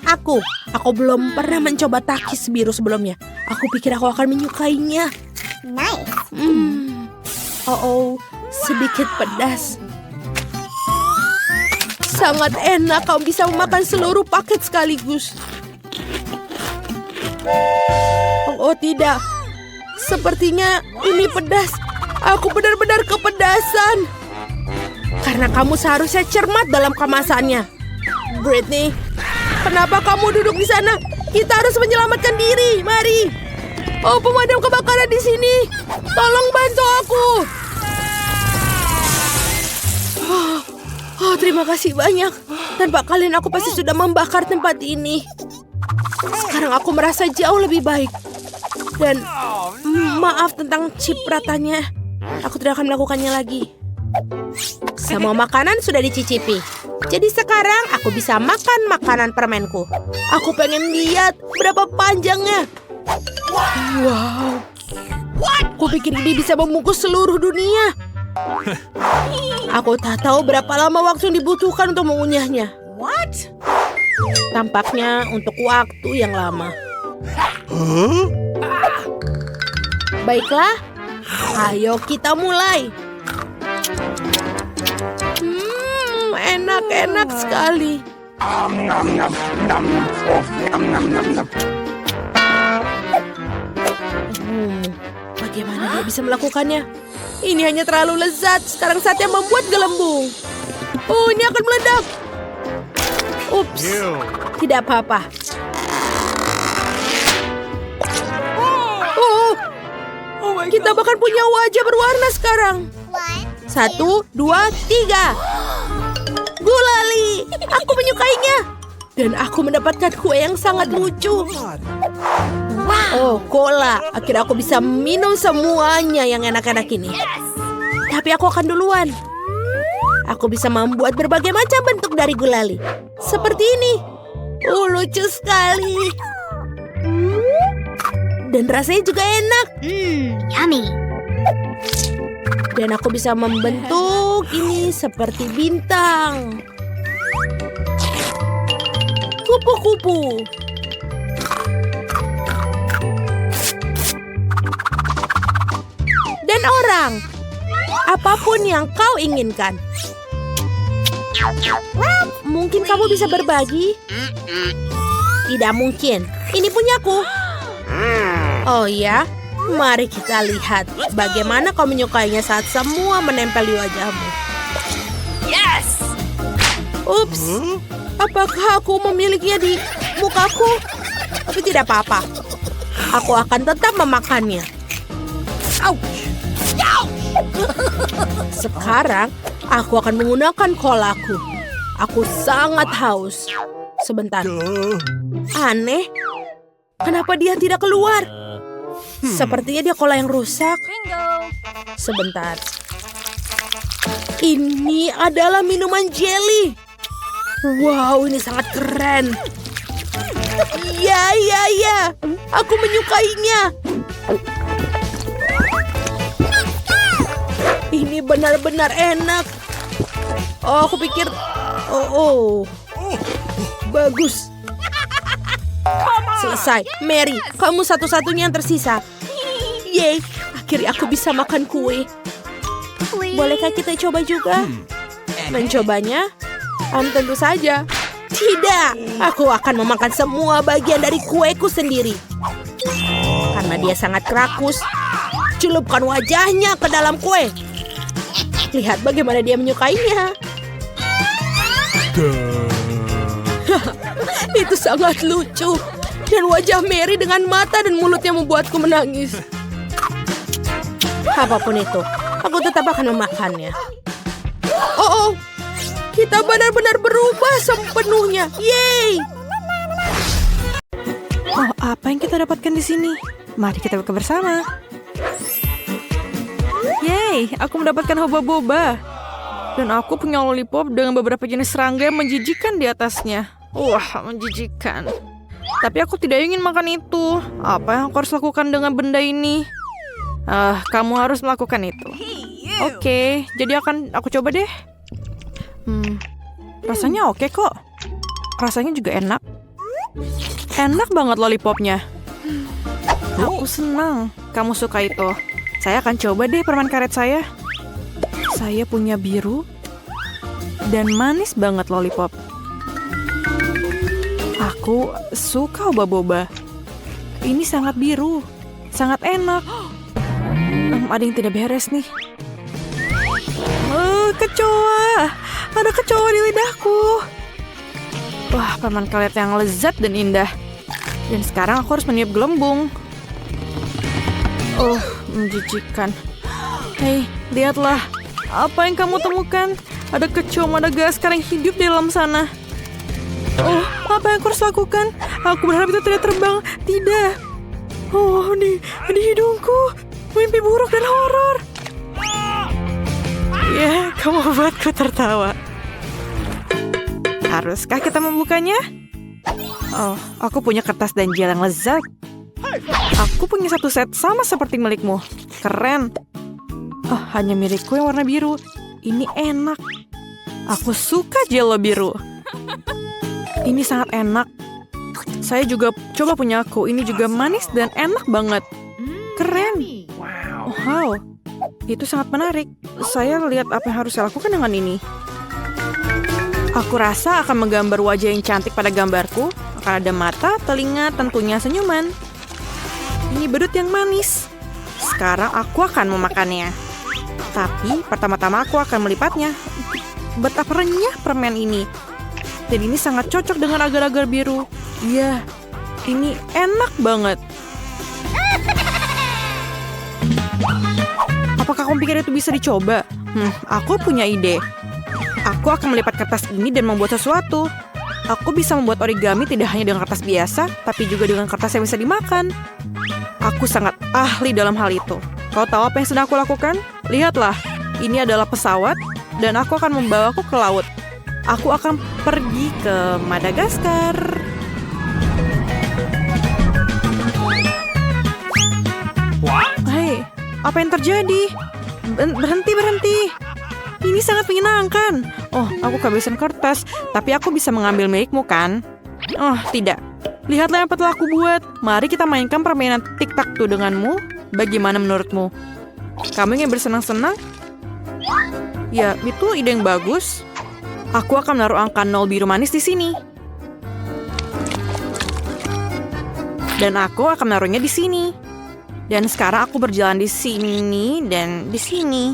Aku belum pernah mencoba takis biru sebelumnya. Aku pikir aku akan menyukainya. Nice. Sedikit pedas. Sangat enak, kau bisa memakan seluruh paket sekaligus. Oh tidak, sepertinya ini pedas. Aku benar-benar kepedasan. Karena kamu seharusnya cermat dalam kemasannya. Brittany, kenapa kamu duduk di sana? Kita harus menyelamatkan diri, mari. Oh, pemadam kebakaran di sini. Tolong bantu aku. Oh, terima kasih banyak. Tanpa kalian aku pasti sudah membakar tempat ini. Sekarang aku merasa jauh lebih baik. Dan maaf tentang cipratannya. Aku tidak akan melakukannya lagi. Semua makanan sudah dicicipi. Jadi sekarang aku bisa makan makanan permenku. Aku pengen lihat berapa panjangnya. Wow. Kupikir ini bisa membungkus seluruh dunia. Aku tak tahu berapa lama waktu yang dibutuhkan untuk mengunyahnya. What? Tampaknya untuk waktu yang lama. Baiklah, ayo kita mulai. Enak-enak sekali. Bagaimana dia bisa melakukannya? Ini hanya terlalu lezat. Sekarang saatnya membuat gelembung. Oh, ini akan meledak. Ups, tidak apa-apa. Oh, kita bahkan punya wajah berwarna sekarang. 1, 2, 3. Gulali, aku menyukainya. Dan aku mendapatkan kue yang sangat lucu. Oh, cola. Akhirnya aku bisa minum semuanya yang enak-enak ini. Tapi aku akan duluan. Aku bisa membuat berbagai macam bentuk dari gulali. Seperti ini. Lucu sekali. Dan rasanya juga enak. Yummy. Dan aku bisa membentuk ini seperti bintang. Kupu-kupu. Dan orang. Apapun yang kau inginkan. Mungkin kamu bisa berbagi? Tidak mungkin. Ini punyaku. Oh ya? Mari kita lihat bagaimana kau menyukainya saat semua menempel di wajahmu. Yes! Ups, apakah aku memilikinya di mukaku? Tapi tidak apa-apa. Aku akan tetap memakannya. Sekarang, aku akan menggunakan kolaku. Aku sangat haus. Sebentar. Aneh. Kenapa dia tidak keluar? Sepertinya dia kola yang rusak. Bingo! Sebentar. Ini adalah minuman jelly. Wow, ini sangat keren. Ya. Aku menyukainya. Ini benar-benar enak. Oh, aku pikir... Oh. Bagus. Selesai. Mary, kamu satu-satunya yang tersisa. Yeay, akhirnya aku bisa makan kue. Bolehkah kita coba juga? Mencobanya? Tentu saja. Tidak, aku akan memakan semua bagian dari kueku sendiri. Karena dia sangat rakus. Celupkan wajahnya ke dalam kue. Lihat bagaimana dia menyukainya. Itu sangat lucu. Dan wajah Mary dengan mata dan mulutnya membuatku menangis. Apapun itu, aku tetap akan memakannya. Oh, kita benar-benar berubah sepenuhnya. Yeay! Oh, apa yang kita dapatkan di sini? Mari kita buka bersama. Yeay, aku mendapatkan hoba-boba. Dan aku punya lollipop dengan beberapa jenis serangga yang menjijikan di atasnya. Wah, menjijikan. Tapi aku tidak ingin makan itu. Apa yang aku harus lakukan dengan benda ini? Kamu harus melakukan itu. Oke, jadi aku coba deh. Rasanya oke kok. Rasanya juga enak. Enak banget lollipopnya. Aku senang kamu suka itu. Saya akan coba deh permen karet saya. Saya punya biru dan manis banget lollipop. Aku suka boba-boba. Ini sangat biru, sangat enak. Ada yang tidak beres nih. Kecoa. Ada kecoa di lidahku. Wah, permen karet yang lezat dan indah. Dan sekarang aku harus meniup gelembung. Oh, menjijikan. Hei, lihatlah. Apa yang kamu temukan? Ada kecoa Madagaskar yang hidup di dalam sana. Oh, apa yang aku harus lakukan? Aku berharap itu tidak terbang. Tidak. Oh, di hidungku. Mimpi buruk dan horor. Ya, kamu buatku tertawa. Haruskah kita membukanya? Oh, aku punya kertas dan gel yang lezat. Aku punya satu set sama seperti milikmu. Keren. Oh, hanya milikku yang warna biru. Ini enak. Aku suka jello biru. Ini sangat enak. Saya juga coba punya aku. Ini juga manis dan enak banget. Keren. Wow. Itu sangat menarik. Saya lihat apa yang harus saya lakukan dengan ini. Aku rasa akan menggambar wajah yang cantik pada gambarku. Akan ada mata, telinga, tentunya senyuman. Ini bedut yang manis. Sekarang aku akan memakannya. Tapi pertama-tama aku akan melipatnya. Betapa renyah permen ini. Dan ini sangat cocok dengan agar-agar biru. Iya, ini enak banget. Apakah kamu pikir itu bisa dicoba? Aku punya ide. Aku akan melipat kertas ini dan membuat sesuatu. Aku bisa membuat origami tidak hanya dengan kertas biasa, tapi juga dengan kertas yang bisa dimakan. Aku sangat ahli dalam hal itu. Kau tahu apa yang sedang aku lakukan? Lihatlah, ini adalah pesawat dan aku akan membawaku ke laut. Aku akan pergi ke Madagaskar. Hei, apa yang terjadi? Berhenti. Ini sangat menyenangkan. Oh, aku kehabisan kertas, tapi aku bisa mengambil milikmu kan? Oh, tidak. Lihatlah apa telah aku buat. Mari kita mainkan permainan tic-tac-toe denganmu. Bagaimana menurutmu? Kamu ingin bersenang-senang? Ya, itu ide yang bagus. Aku akan menaruh angka 0 biru manis di sini. Dan aku akan menaruhnya di sini. Dan sekarang aku berjalan di sini dan di sini.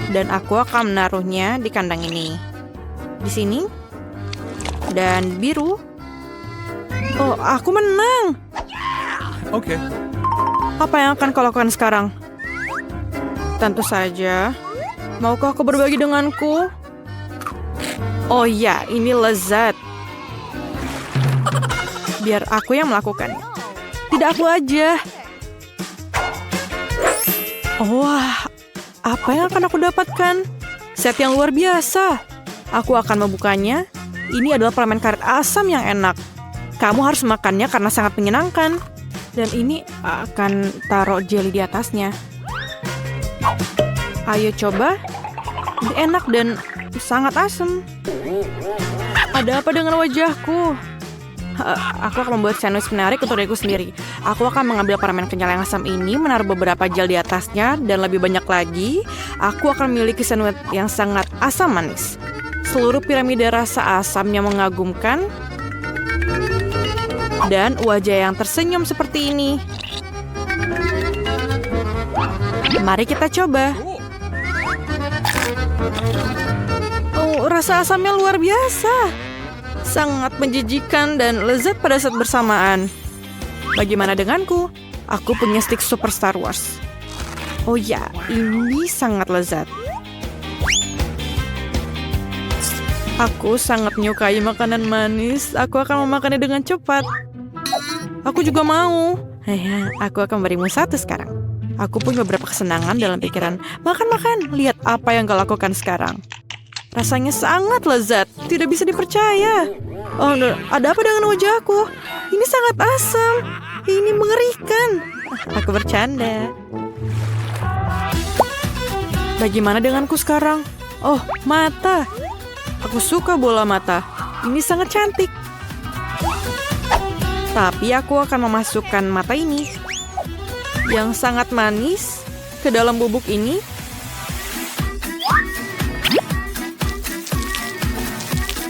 Dan aku akan menaruhnya di kandang ini. Di sini. Dan biru. Oh, aku menang. Okay. Apa yang akan kau lakukan sekarang? Tentu saja. Maukah kau berbagi denganku? Oh ya, ini lezat. Biar aku yang melakukannya. Tidak aku aja. Wah, apa yang akan aku dapatkan? Set yang luar biasa. Aku akan membukanya. Ini adalah permen karet asam yang enak. Kamu harus makannya karena sangat menyenangkan. Dan ini akan taruh jelly di atasnya. Ayo coba. Ini enak dan sangat asam. Ada apa dengan wajahku? Aku akan membuat sandwich menarik untuk diriku sendiri. Aku akan mengambil permen kenyal yang asam ini, menaruh beberapa gel di atasnya, dan lebih banyak lagi, aku akan memiliki sandwich yang sangat asam manis. Seluruh piramida rasa asam yang mengagumkan, dan wajah yang tersenyum seperti ini. Mari kita coba. Oh, rasa asamnya luar biasa. Sangat menjijikan dan lezat pada saat bersamaan. Bagaimana denganku? Aku punya stick Super Star Wars. Oh ya, ini sangat lezat. Aku sangat menyukai makanan manis. Aku akan memakannya dengan cepat. Aku juga mau. Hehe, aku akan berimu satu sekarang. Aku punya beberapa kesenangan dalam pikiran. Makan. Lihat apa yang kau lakukan sekarang. Rasanya sangat lezat. Tidak bisa dipercaya. Oh, no. Ada apa dengan wajahku? Ini sangat asam. Ini mengerikan. Aku bercanda. Bagaimana denganku sekarang? Oh, mata. Aku suka bola mata. Ini sangat cantik. Tapi aku akan memasukkan mata ini yang sangat manis ke dalam bubuk ini.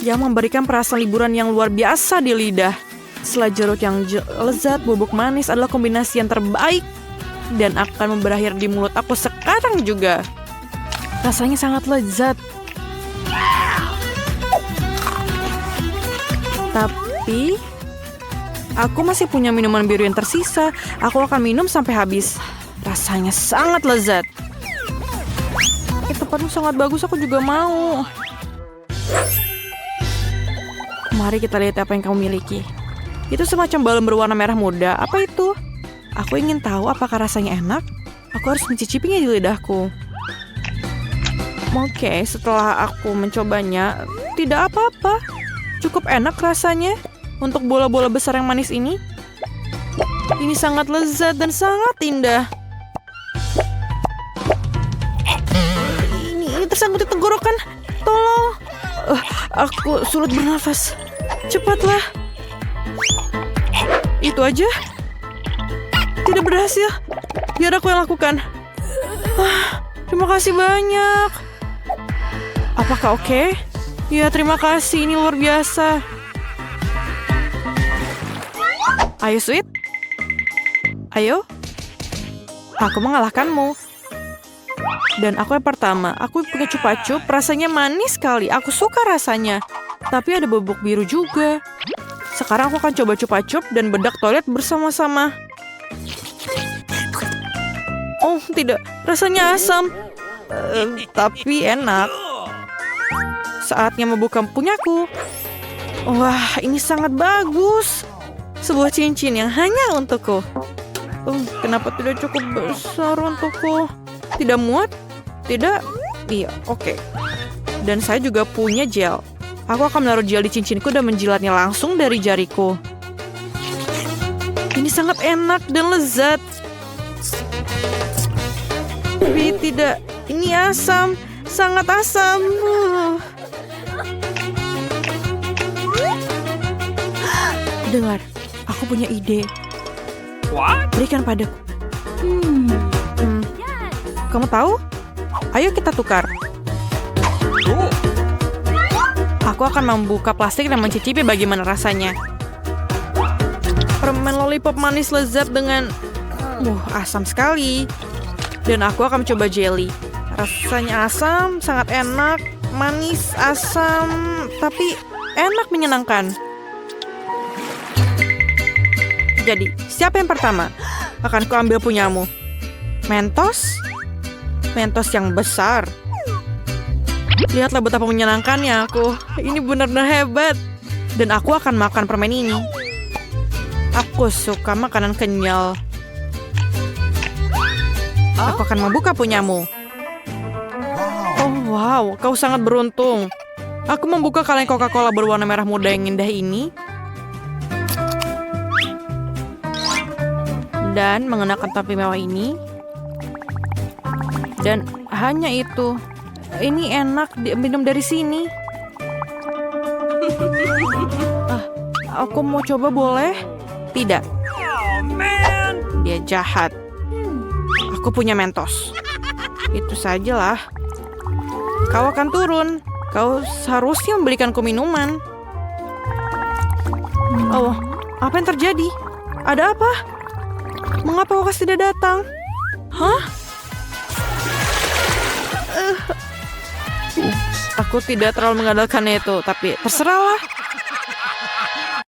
Yang memberikan perasaan liburan yang luar biasa di lidah. Setelah jeruk yang lezat, bubuk manis adalah kombinasi yang terbaik. Dan akan berakhir di mulut aku sekarang juga. Rasanya sangat lezat. Tapi aku masih punya minuman biru yang tersisa. Aku akan minum sampai habis. Rasanya sangat lezat. Tempatmu sangat bagus, aku juga mau. Mari kita lihat apa yang kamu miliki. Itu semacam balon berwarna merah muda. Apa itu? Aku ingin tahu apakah rasanya enak. Aku harus mencicipinya di lidahku. Oke, setelah aku mencobanya, tidak apa-apa. Cukup enak rasanya untuk bola-bola besar yang manis ini. Ini sangat lezat dan sangat indah. Ini tersangkut di tenggorokan. Tolong. Aku sulit bernafas. Cepatlah. Itu aja. Tidak berhasil. Biar aku yang lakukan. Terima kasih banyak. Apakah oke? Ya, terima kasih. Ini luar biasa. Ayo, Sweet. Ayo. Aku mengalahkanmu. Dan aku yang pertama. Aku punya cupa-cup. Rasanya manis sekali. Aku suka rasanya. Tapi ada bubuk biru juga. Sekarang aku akan coba cupa-cup dan bedak toilet bersama-sama. Oh, tidak. Rasanya asam. Tapi enak. Saatnya membuka punyaku. Wah, ini sangat bagus. Sebuah cincin yang hanya untukku. Kenapa tidak cukup besar untukku? Tidak muat? Tidak? Iya, oke. Dan saya juga punya gel. Aku akan menaruh gel di cincinku dan menjilatnya langsung dari jariku. Ini sangat enak dan lezat. Tapi tidak, ini asam. Sangat asam. Dengar, aku punya ide. Berikan padaku. Kamu tahu? Ayo kita tukar. Aku akan membuka plastik dan mencicipi bagaimana rasanya. Permen lollipop manis lezat dengan asam sekali. Dan aku akan mencoba jelly. Rasanya asam, sangat enak, manis, asam, tapi enak, menyenangkan. Jadi, siapa yang pertama? Akan kuambil punyamu. Mentos? Mentos yang besar. Lihatlah betapa menyenangkannya aku. Ini benar-benar hebat. Dan aku akan makan permen ini. Aku suka makanan kenyal. Aku akan membuka punyamu. Oh wow, kau sangat beruntung. Aku membuka kaleng Coca-Cola berwarna merah muda yang indah ini. Dan mengenakan topi mewah ini. Dan hanya itu. Ini enak minum dari sini. Aku mau coba, boleh? Tidak. Dia jahat. Aku punya Mentos. Itu sajalah. Kau akan turun. Kau seharusnya membelikanku minuman. Oh, apa yang terjadi? Ada apa? Mengapa kau tidak datang? Hah? Aku tidak terlalu mengandalkan itu, tapi terserahlah.